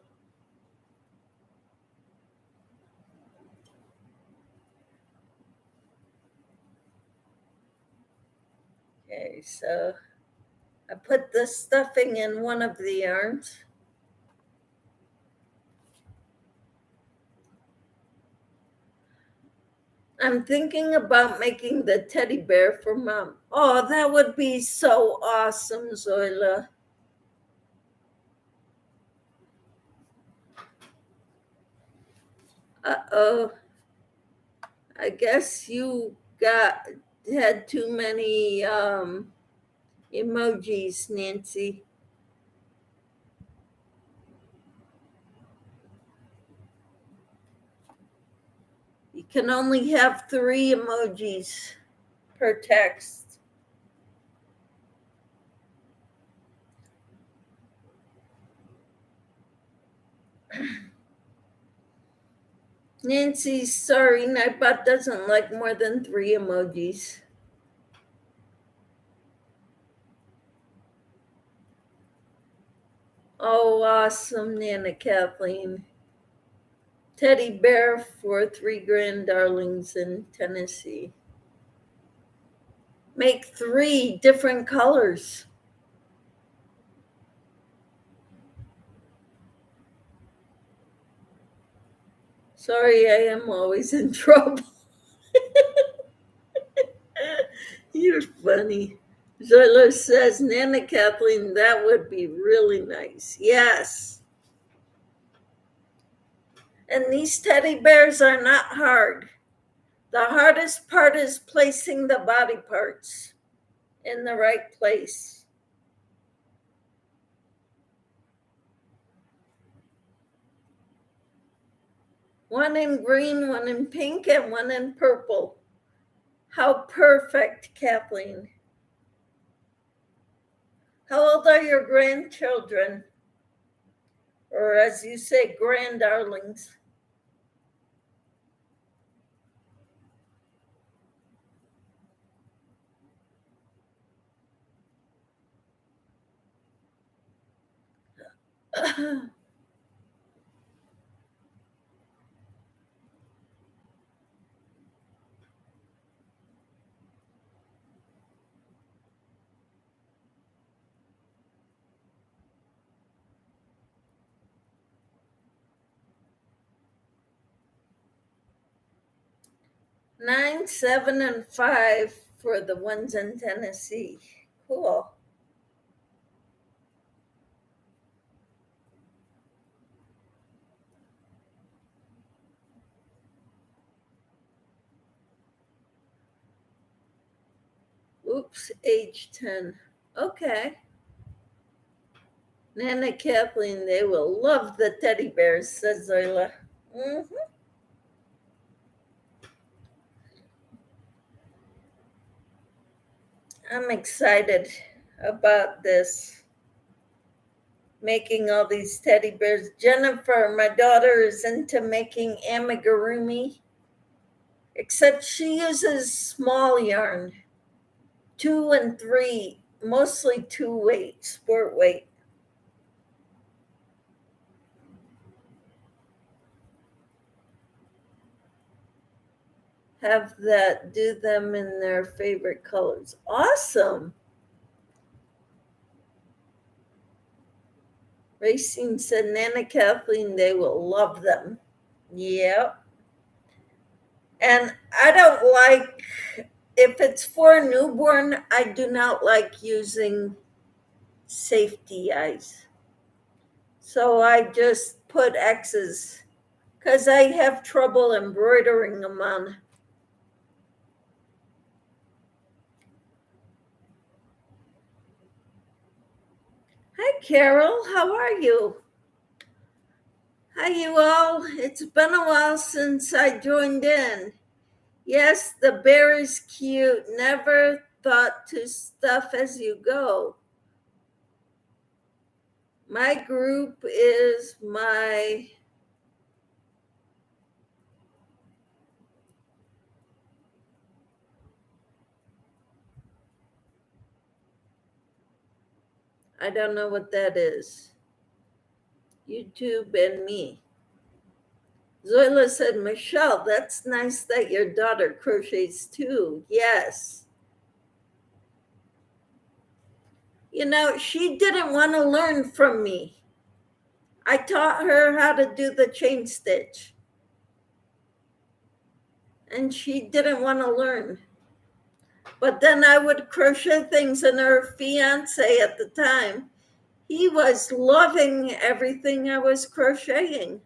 Okay, so I put the stuffing in one of the yarns. I'm thinking about making the teddy bear for Mom. Oh, that would be so awesome, Zoila. Uh-oh. I guess you had too many emojis, Nancy. You can only have 3 emojis per text. Nancy, sorry, Nightbot doesn't like more than 3 emojis. Oh, awesome, Nana Kathleen. Teddy bear for 3 grand darlings in Tennessee. Make 3 different colors. Sorry, I am always in trouble. You're funny. Zoila says, Nana Kathleen, that would be really nice. Yes. And these teddy bears are not hard. The hardest part is placing the body parts in the right place. One in green, one in pink, and one in purple. How perfect, Kathleen. How old are your grandchildren? Or as you say, grand darlings? Nine, 7, and 5 for the ones in Tennessee. Cool. Oops, age 10. Okay. Nana Kathleen, they will love the teddy bears, says Zoila. Mm-hmm. I'm excited about this. Making all these teddy bears. Jennifer, my daughter, is into making amigurumi, except she uses small yarn, 2 and 3, mostly 2 weight, sport weight. Have that do them in their favorite colors. Awesome. Racine said, Nana Kathleen, they will love them. Yep. And I don't like, if it's for a newborn, I do not like using safety eyes. So I just put X's because I have trouble embroidering them on. Hi, Carol. How are you? Hi, you all. It's been a while since I joined in. Yes, the bear is cute. Never thought to stuff as you go. My group is my I don't know what that is. YouTube and me. Zoila said, Michelle, that's nice that your daughter crochets too. Yes. You know, she didn't want to learn from me. I taught her how to do the chain stitch. And she didn't want to learn. But then I would crochet things, and her fiance at the time, he was loving everything I was crocheting.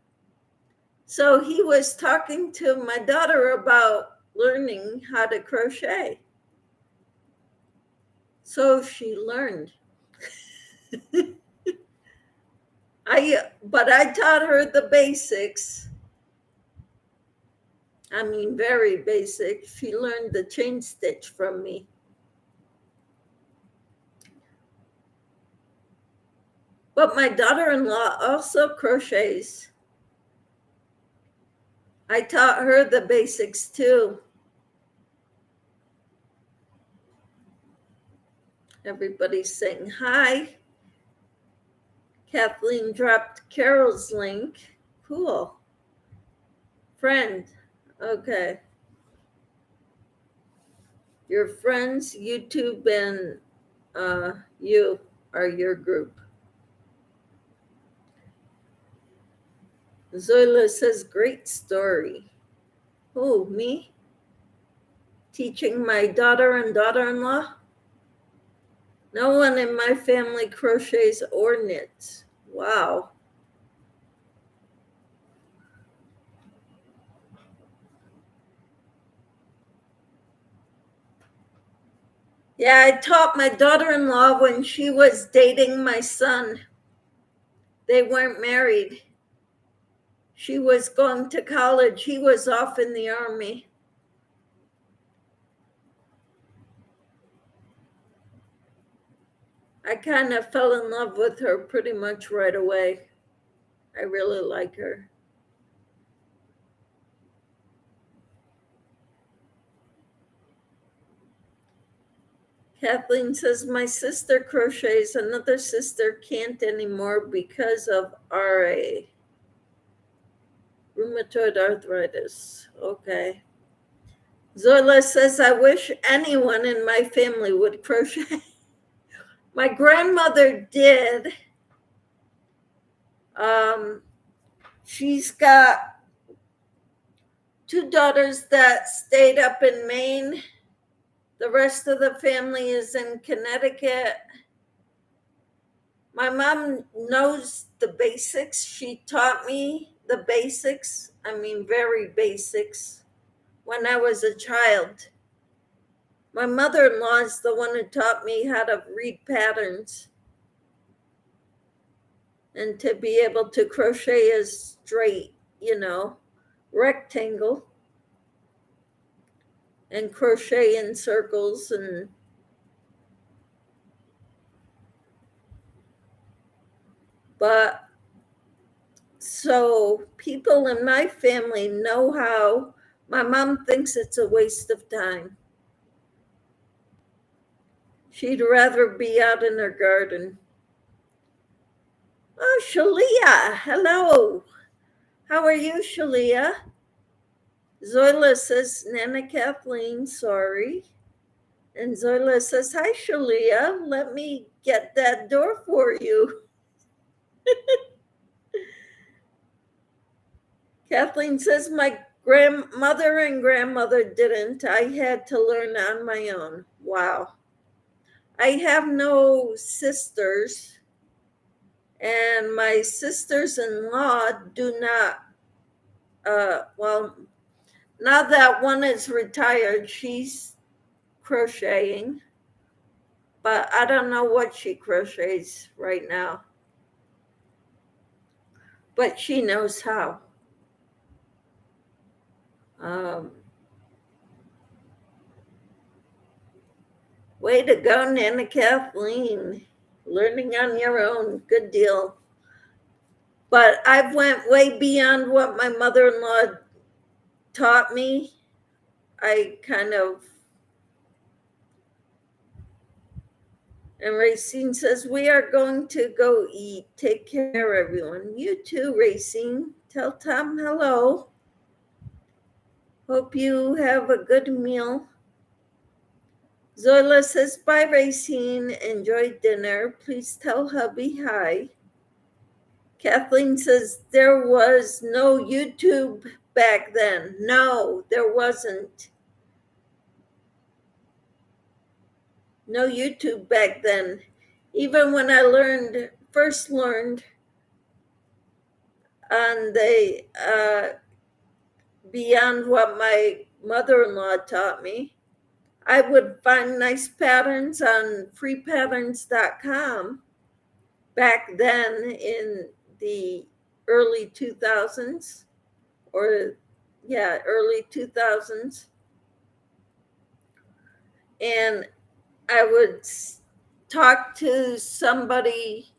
So he was talking to my daughter about learning how to crochet. So she learned. But I taught her the basics. I mean, very basic. She learned the chain stitch from me. But my daughter-in-law also crochets. I taught her the basics too. Everybody's saying hi. Kathleen dropped Carol's link. Cool. Friend. Okay. Your friends, YouTube, and you are your group. Zoila says, great story. Who, me? Teaching my daughter and daughter-in-law? No one in my family crochets or knits. Wow. Yeah, I taught my daughter-in-law when she was dating my son. They weren't married. She was going to college. He was off in the army. I kind of fell in love with her pretty much right away. I really like her. Kathleen says, my sister crochets. Another sister can't anymore because of RA. Rheumatoid arthritis. Okay. Zoila says, I wish anyone in my family would crochet. My grandmother did. She's got two daughters that stayed up in Maine. The rest of the family is in Connecticut. My mom knows the basics. She taught me the basics. I mean, very basics when I was a child. My mother-in-law is the one who taught me how to read patterns and to be able to crochet a straight, rectangle and crochet in circles. But so people in my family know how. My mom thinks it's a waste of time. She'd rather be out in her garden. Oh, Shalia, hello. How are you, Shalia? Zoila says, Nana Kathleen, sorry. And Zoila says, hi, Shalia, let me get that door for you. Kathleen says, my grandmother and grandmother didn't. I had to learn on my own. Wow. I have no sisters, and my sisters-in-law do not, well, now that one is retired, she's crocheting, but I don't know what she crochets right now, but she knows how. Way to go, Nana Kathleen. Learning on your own, good deal. But I went way beyond what my mother-in-law taught me. I kind of, and Racine says, we are going to go eat. Take care, everyone. You too, Racine. Tell Tom hello. Hope you have a good meal. Zoila says, bye, Racine. Enjoy dinner. Please tell hubby hi. Kathleen says, there was no YouTube back then. No, there wasn't. No YouTube back then. Even when I first learned on the beyond what my mother-in-law taught me, I would find nice patterns on freepatterns.com back then in the early 2000s, early 2000s. And I would talk to somebody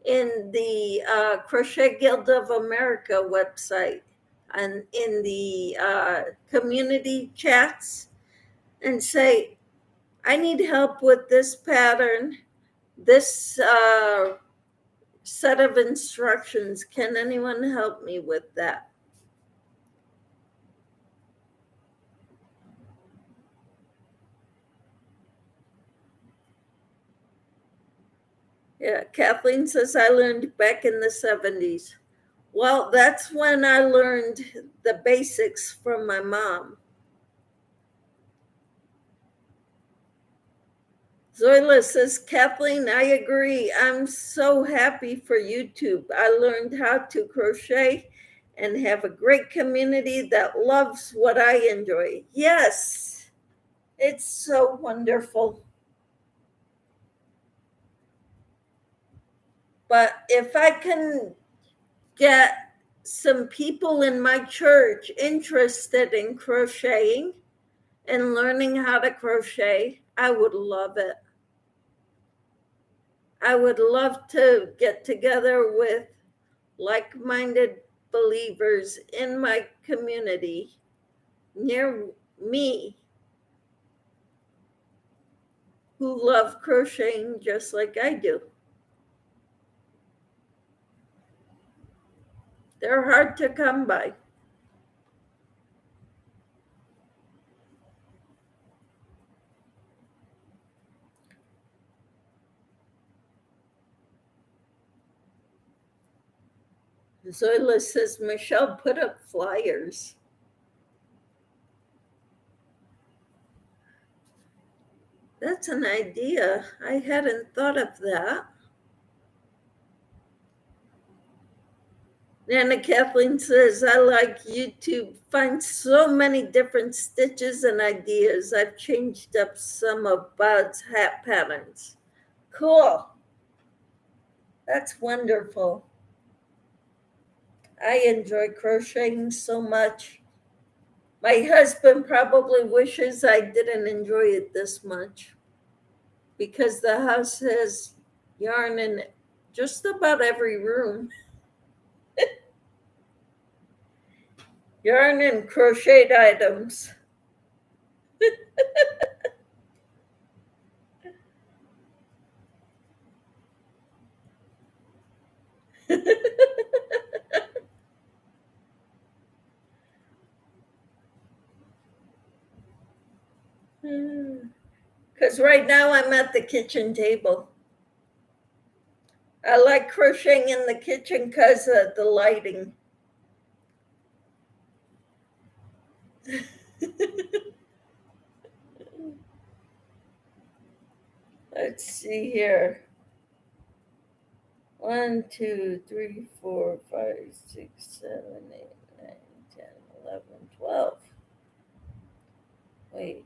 in the Crochet Guild of America website and in the community chats and say, I need help with this pattern, this set of instructions. Can anyone help me with that? Yeah, Kathleen says, I learned back in the 70s. Well, that's when I learned the basics from my mom. Zoila says, Kathleen, I agree. I'm so happy for YouTube. I learned how to crochet and have a great community that loves what I enjoy. Yes, it's so wonderful. But if I can get some people in my church interested in crocheting and learning how to crochet, I would love it. I would love to get together with like-minded believers in my community near me who love crocheting just like I do. They're hard to come by. Zoila says, Michelle, put up flyers. That's an idea. I hadn't thought of that. Nana Kathleen says, I like YouTube. Find so many different stitches and ideas. I've changed up some of Bud's hat patterns. Cool. That's wonderful. I enjoy crocheting so much. My husband probably wishes I didn't enjoy it this much because the house has yarn in just about every room. Yarn and crocheted items. Because right now I'm at the kitchen table. I like crocheting in the kitchen because of the lighting. Let's see here. 1, 2, 3, 4, 5, 6, 7, 8, 9, 10, 11, 12. Wait.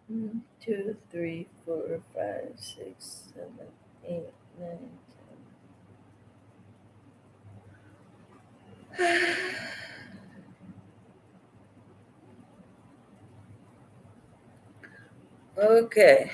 1, 2, 3, 4, 5, 6, 7, 8, 9, 10. Okay.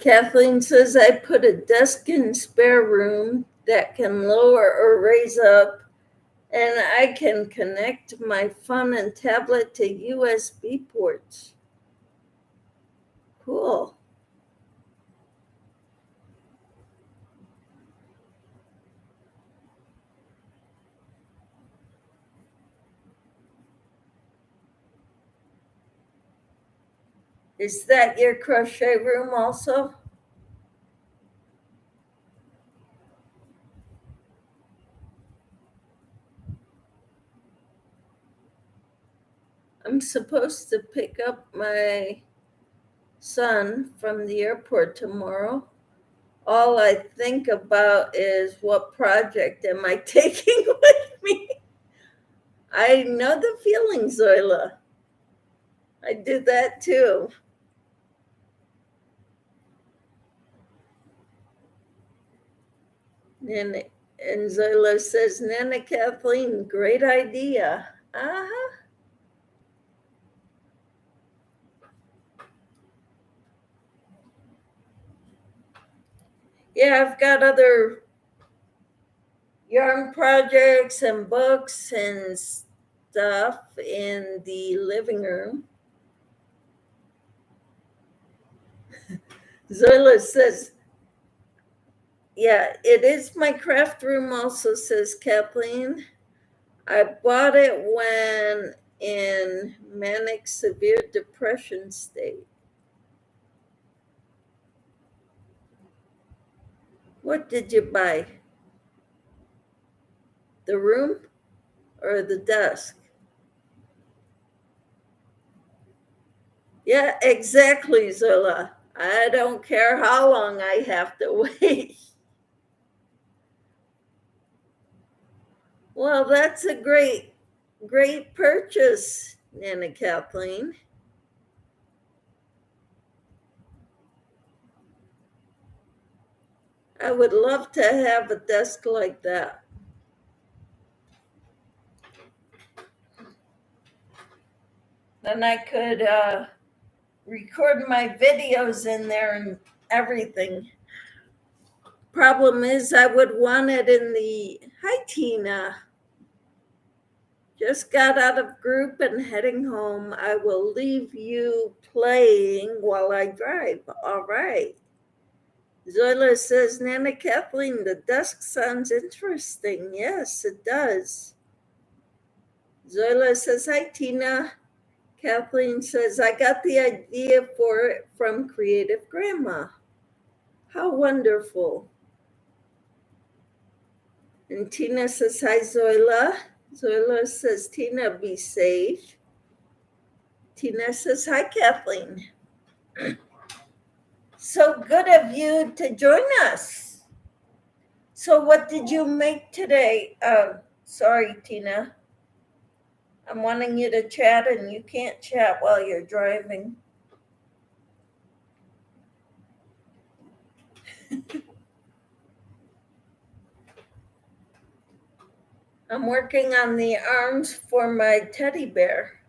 Kathleen says I put a desk in spare room that can lower or raise up, and I can connect my phone and tablet to USB ports. Cool. Is that your crochet room also? I'm supposed to pick up my son from the airport tomorrow. All I think about is what project am I taking with me? I know the feeling, Zoila. I do that too. And, and Zoila says, Nana Kathleen, great idea. Uh-huh. Yeah, I've got other yarn projects and books and stuff in the living room. Zoila says, yeah, it is my craft room also, says Kathleen. I bought it when in manic severe depression state. What did you buy? The room or the desk? Yeah, exactly, Zola. I don't care how long I have to wait. Well, that's a great purchase, Nana Kathleen. I would love to have a desk like that. Then I could record my videos in there and everything. Problem is, I would want it in the. Hi, Tina. Just got out of group and heading home. I will leave you playing while I drive. All right. Zoila says, Nana Kathleen, the desk sounds interesting. Yes, it does. Zoila says, hi, Tina. Kathleen says, I got the idea for it from Creative Grandma. How wonderful. And Tina says, hi, Zoila. Zoila says, Tina, be safe. Tina says, hi, Kathleen. So good of you to join us. So what did you make today? Sorry, Tina. I'm wanting you to chat and you can't chat while you're driving. I'm working on the arms for my teddy bear.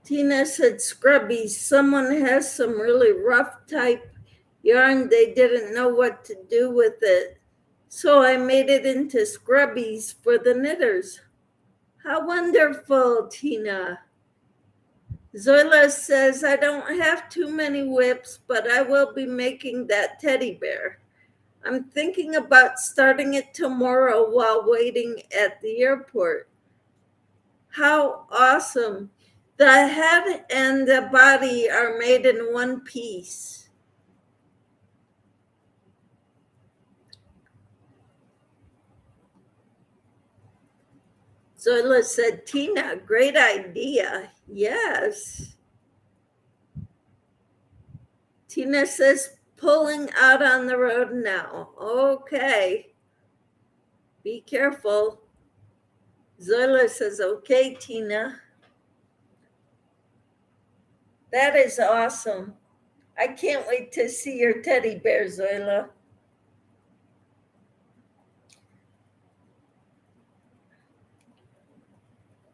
Tina said, Scrubbies, someone has some really rough type yarn. They didn't know what to do with it. So I made it into scrubbies for the knitters. How wonderful, Tina. Zoila says, I don't have too many whips, but I will be making that teddy bear. I'm thinking about starting it tomorrow while waiting at the airport. How awesome. The head and the body are made in one piece. Zoila said, Tina, great idea. Yes. Tina says, pulling out on the road now. Okay. Be careful. Zoila says, okay, Tina. That is awesome. I can't wait to see your teddy bear, Zoila.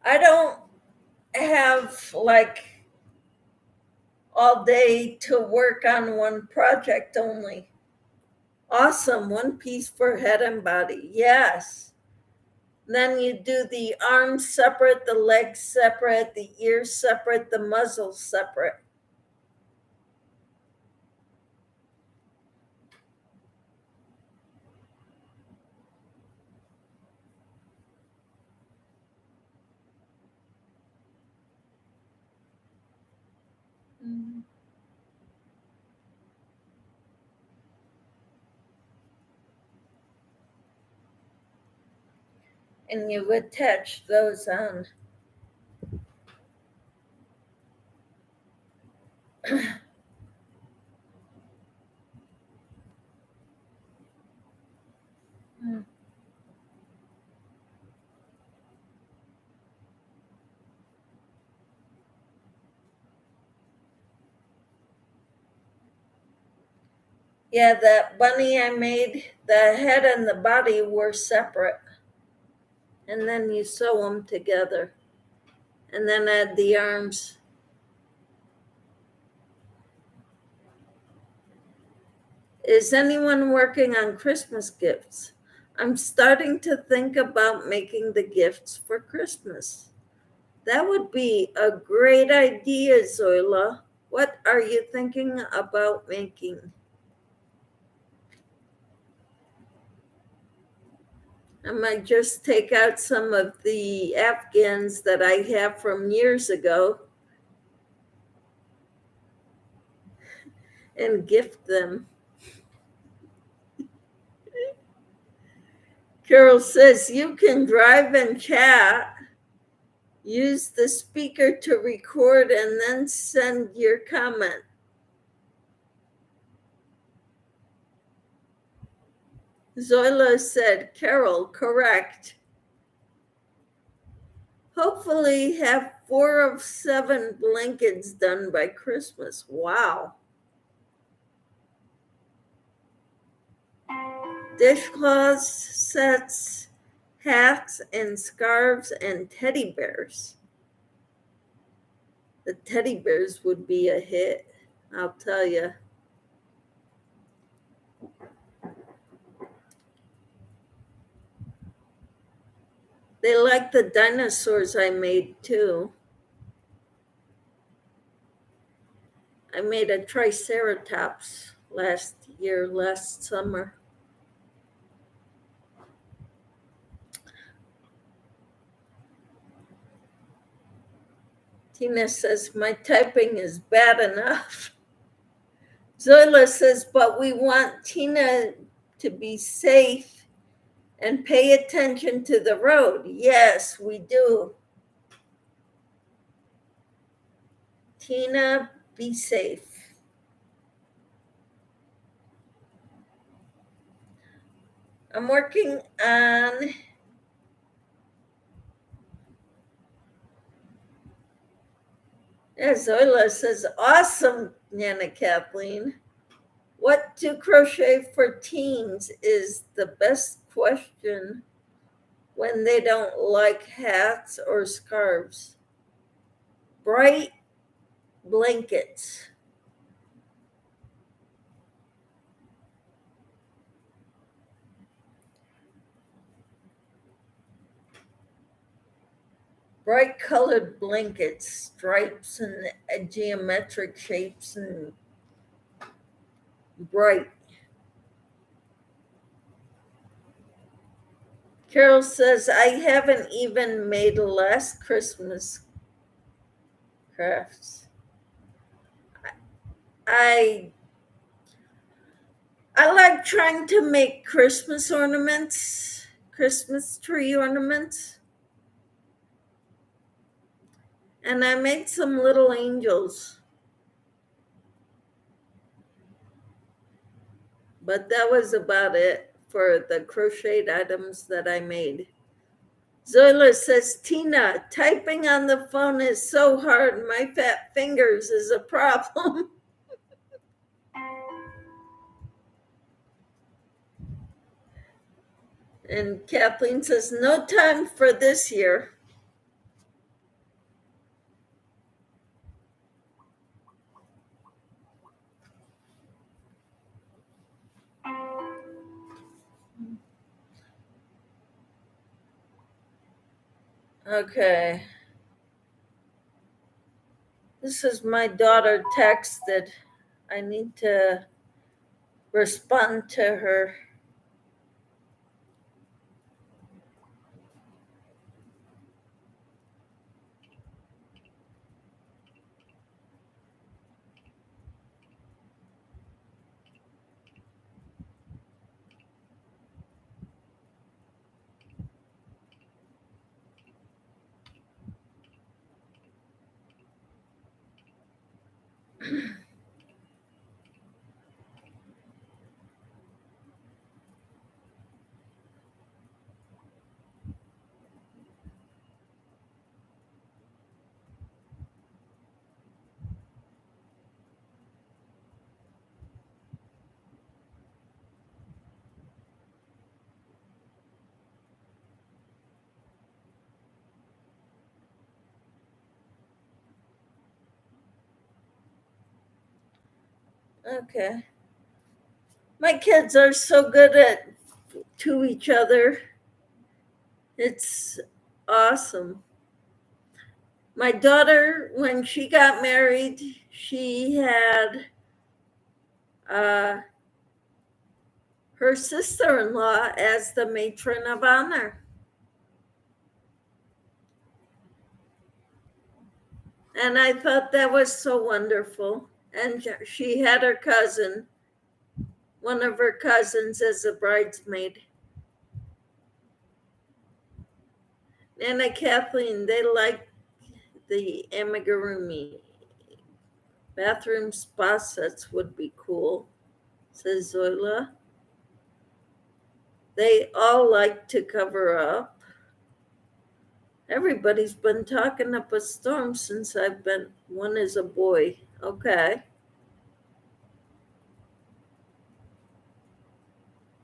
I don't have like all day to work on one project only. Awesome. One piece for head and body. Yes. Then you do the arms separate, the legs separate, the ears separate, the muzzle separate. Mhm. And you attach those on. Yeah, that bunny I made, the head and the body were separate. And then you sew them together. And then add the arms. Is anyone working on Christmas gifts? I'm starting to think about making the gifts for Christmas. That would be a great idea, Zoila. What are you thinking about making? I might just take out some of the Afghans that I have from years ago and gift them. Carol says you can drive and chat. Use the speaker to record and then send your comment. Zoila said, Carol, correct. Hopefully have 4 of 7 blankets done by Christmas. Wow. Dishcloths, sets, hats, and scarves, and teddy bears. The teddy bears would be a hit, I'll tell you. They like the dinosaurs I made too. I made a triceratops last summer. Tina says, my typing is bad enough. Zoila says, but we want Tina to be safe and pay attention to the road. Yes, we do. Tina, be safe. I'm working on Zoila says, awesome, Nana Kathleen. What to crochet for teens is the best question when they don't like hats or scarves. Bright blankets. Bright colored blankets, stripes and geometric shapes and bright. Carol says, I haven't even made last Christmas crafts. I like trying to make Christmas ornaments, Christmas tree ornaments. And I made some little angels. But that was about it for the crocheted items that I made. Zoila says, Tina, typing on the phone is so hard. My fat fingers is a problem. And Kathleen says, no time for this year. Okay. This is my daughter texted. I need to respond to her. Okay. My kids are so good at to each other. It's awesome. My daughter, when she got married, she had her sister-in-law as the matron of honor. And I thought that was so wonderful. And she had her cousin, one of her cousins, as a bridesmaid. Nana Kathleen, they like the amigurumi. Bathroom spa sets would be cool, says Zoila. They all like to cover up. Everybody's been talking up a storm since I've been. One is a boy. Okay.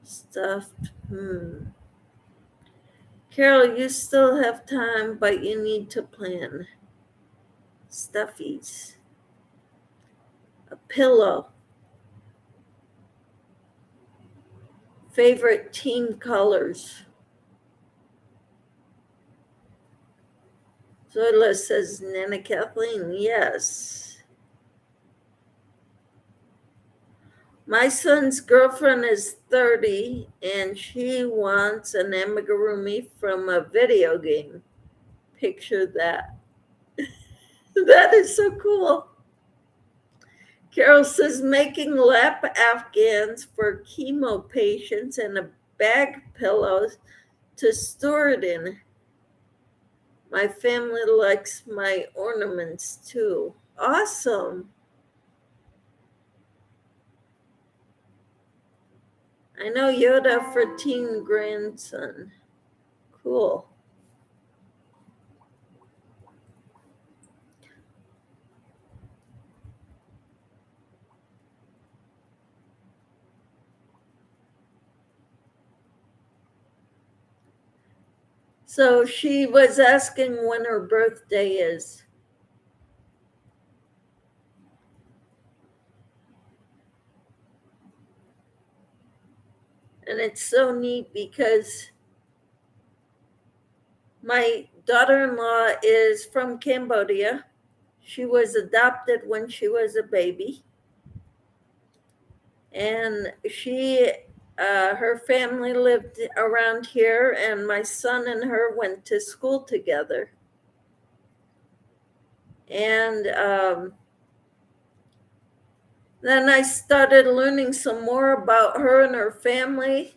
Stuffed. Carol, you still have time, but you need to plan. Stuffies. A pillow. Favorite teen colors. Zoila says, Nana Kathleen, yes. My son's girlfriend is 30 and she wants an amigurumi from a video game. Picture that. That is so cool. Carol says, making lap afghans for chemo patients and a bag pillow to store it in. My family likes my ornaments too. Awesome. I know Yoda for teen grandson. Cool. So she was asking when her birthday is. And it's so neat because my daughter-in-law is from Cambodia. She was adopted when she was a baby. And her family lived around here, and my son and her went to school together. And then I started learning some more about her and her family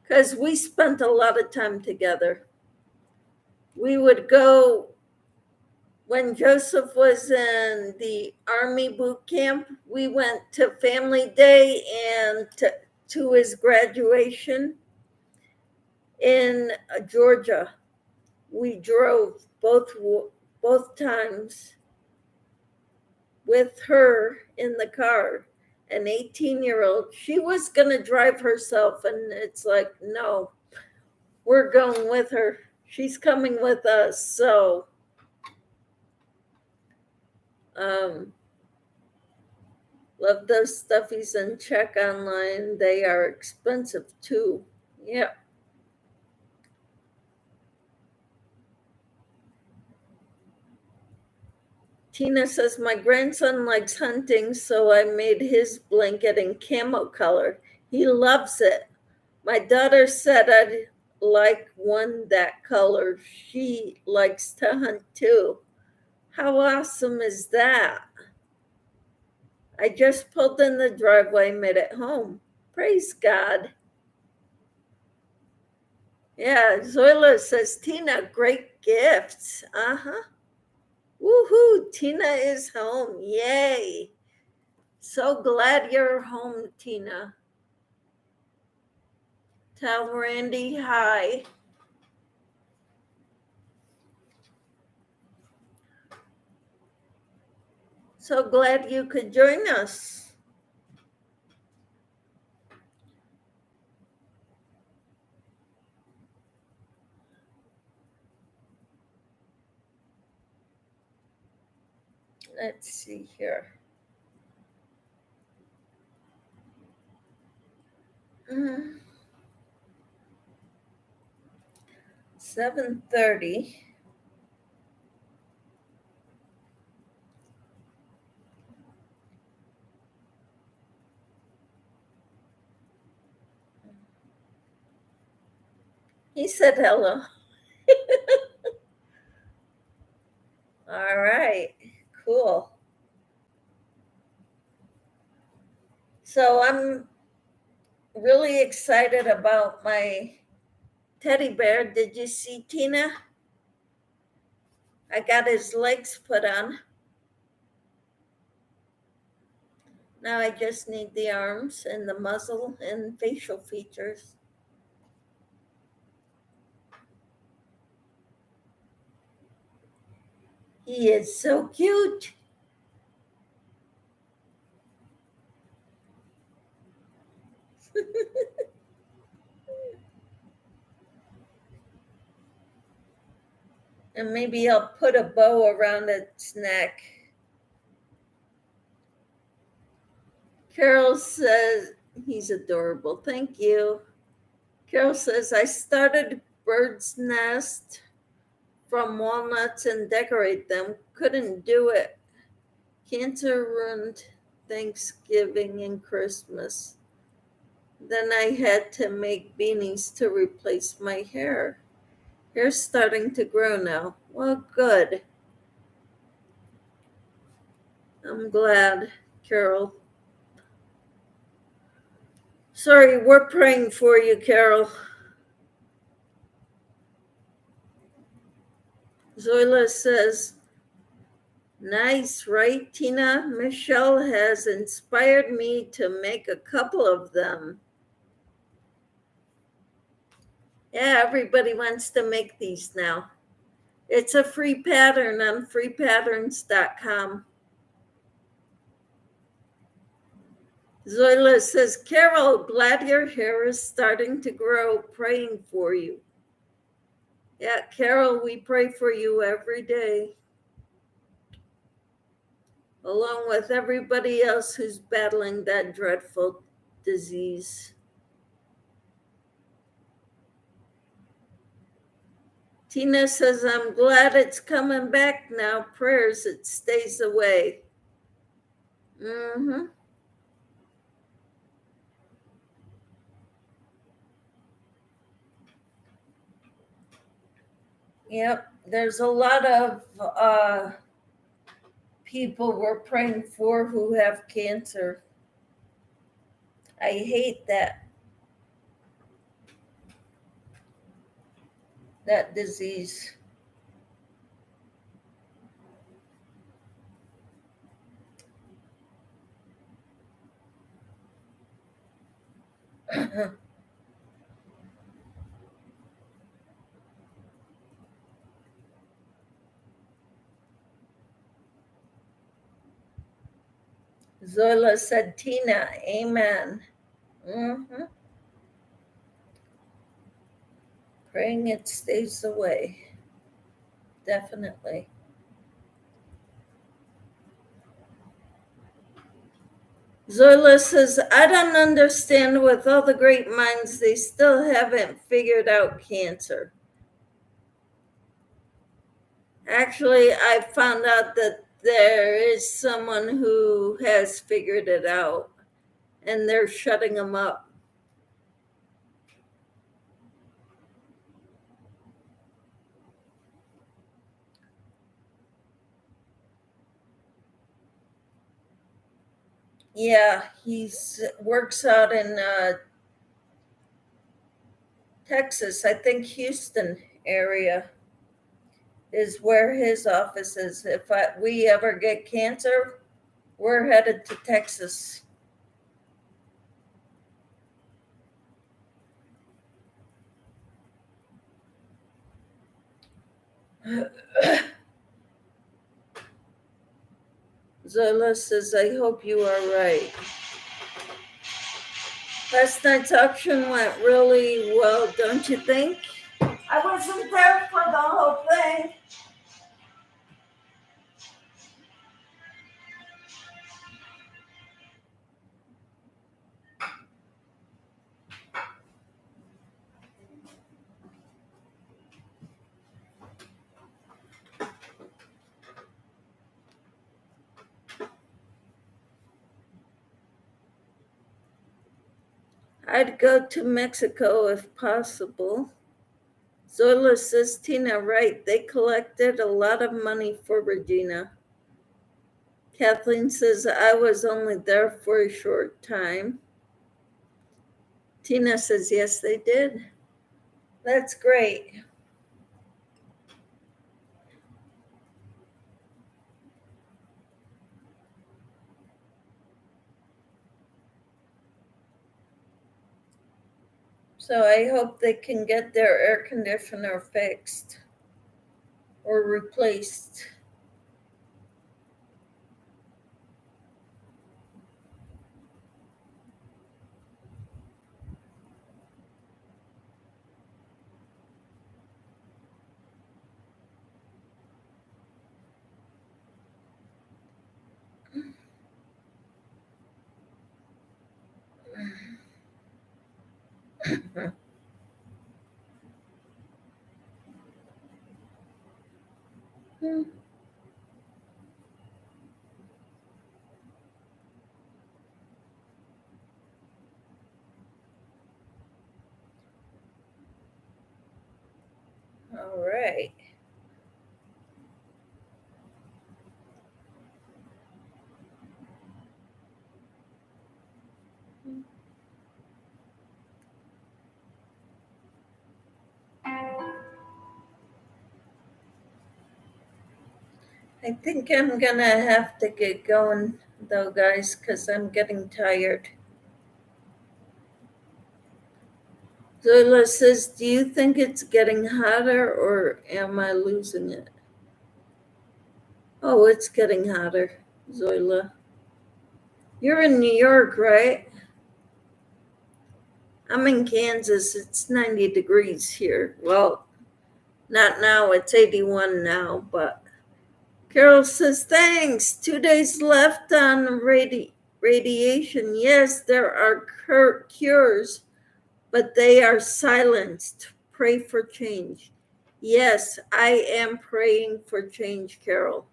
because we spent a lot of time together. We would go, when Joseph was in the Army boot camp, we went to Family Day and to his graduation in Georgia. We drove both times with her in the car, an 18-year-old. She was going to drive herself, and it's like, no, we're going with her. She's coming with us. So love those stuffies, and check online. They are expensive too. Yeah. Tina says, my grandson likes hunting, so I made his blanket in camo color. He loves it. My daughter said I'd like one that color. She likes to hunt too. How awesome is that? I just pulled in the driveway, made it home. Praise God. Yeah, Zoila says, Tina, great gifts. Uh-huh. Woohoo, Tina is home. Yay. So glad you're home, Tina. Tell Randy hi. So glad you could join us. Let's see here. 7:30. He said hello. All right, cool. So I'm really excited about my teddy bear. Did you see, Tina? I got his legs put on. Now I just need the arms and the muzzle and facial features. He is so cute. And maybe I'll put a bow around its neck. Carol says, he's adorable. Thank you. Carol says, I started bird's nest from walnuts and decorate them. Couldn't do it. Cancer ruined Thanksgiving and Christmas. Then I had to make beanies to replace my hair. Hair's starting to grow now. Well, good. I'm glad, Carol. Sorry, we're praying for you, Carol. Zoila says, nice, right, Tina? Michelle has inspired me to make a couple of them. Yeah, everybody wants to make these now. It's a free pattern on freepatterns.com. Zoila says, Carol, glad your hair is starting to grow, praying for you. Yeah, Carol, we pray for you every day, along with everybody else who's battling that dreadful disease. Tina says, I'm glad it's coming back now. Prayers it stays away. Mm-hmm. Yep, there's a lot of people we're praying for who have cancer. I hate that disease. Zoila said, Tina, amen. Mm-hmm. Praying it stays away. Definitely. Zoila says, I don't understand with all the great minds, they still haven't figured out cancer. Actually, I found out that there is someone who has figured it out and they're shutting them up. Yeah, he works out in Texas. I think Houston area is where his office is. If we ever get cancer, we're headed to Texas. Zola says, I hope you are right. Last night's auction went really well, don't you think? I wasn't there for the whole thing. I'd go to Mexico if possible. Zola says, Tina, right. They collected a lot of money for Regina. Kathleen says, I was only there for a short time. Tina says, yes, they did. That's great. So I hope they can get their air conditioner fixed or replaced. I think I'm gonna have to get going though, guys, because I'm getting tired. Zoila says, do you think it's getting hotter or am I losing it? Oh, it's getting hotter, Zoila. You're in New York, right? I'm in Kansas. It's 90 degrees here. Well, not now. It's 81 now, but Carol says, thanks. 2 days left on radiation. Yes, there are cures, but they are silenced. Pray for change. Yes, I am praying for change, Carol.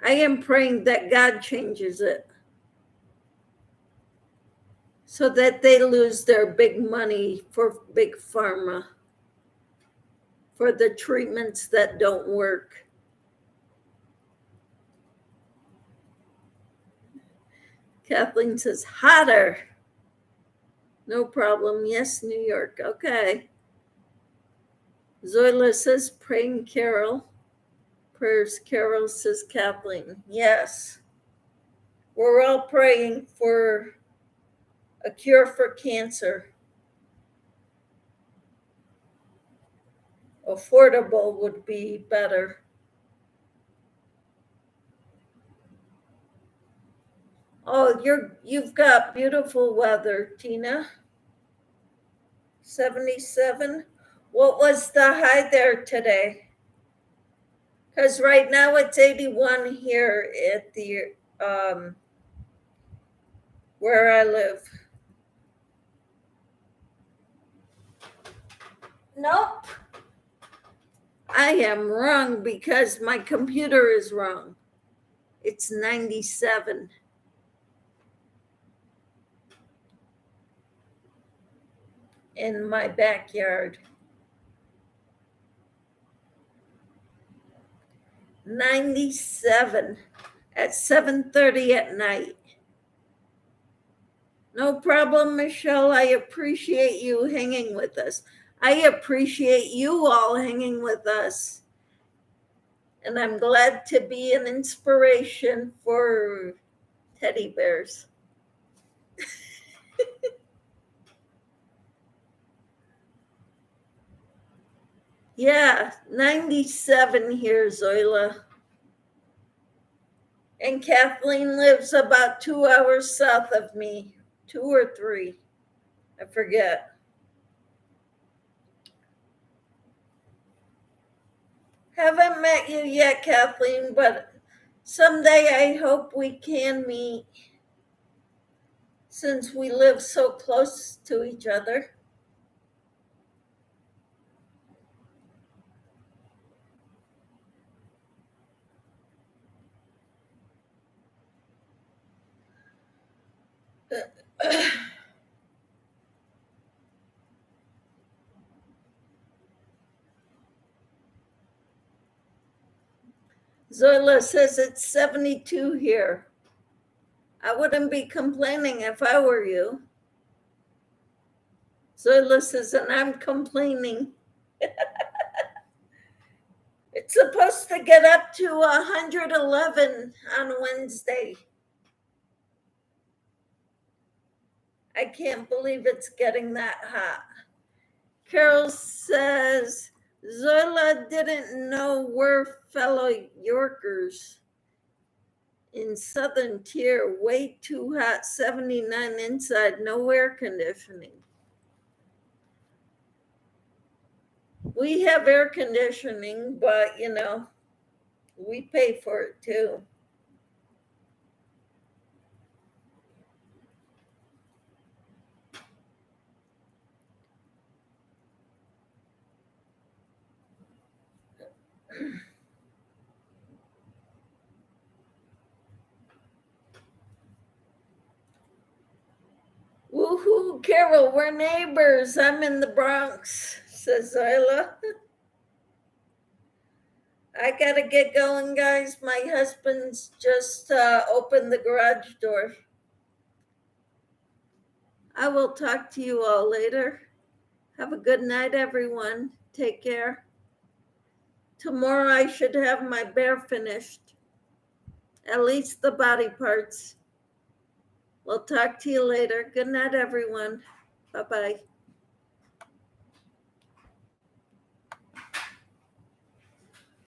I am praying that God changes it so that they lose their big money for big pharma, for the treatments that don't work. Kathleen says, hotter. No problem. Yes, New York. Okay. Zoila says, praying Carol. Prayers Carol, says Kathleen. Yes. We're all praying for a cure for cancer. Affordable would be better. Oh, you've got beautiful weather, Tina. 77. What was the high there today? Because right now it's 81 here at the where I live. Nope. I am wrong because my computer is wrong. It's 97. In my backyard. 97 at 7:30 at night. No problem, Michelle. I appreciate you hanging with us. I appreciate you all hanging with us. And I'm glad to be an inspiration for teddy bears. Yeah, 97 here, Zoila. And Kathleen lives about 2 hours south of me, 2 or 3. I forget. Haven't met you yet, Kathleen, but someday I hope we can meet since we live so close to each other. Zoila says it's 72 here. I wouldn't be complaining if I were you. Zoila says, and I'm complaining. It's supposed to get up to 111 on Wednesday. I can't believe it's getting that hot. Carol says, Zoila didn't know we're fellow Yorkers. In Southern Tier, way too hot, 79 inside, no air conditioning. We have air conditioning, but we pay for it too. Woohoo, Carol, we're neighbors. I'm in the Bronx, says Zyla. I gotta get going, guys. My husband's just opened the garage door. I will talk to you all later. Have a good night, everyone. Take care. Tomorrow I should have my bear finished, at least the body parts. We'll talk to you later. Good night, everyone. Bye-bye.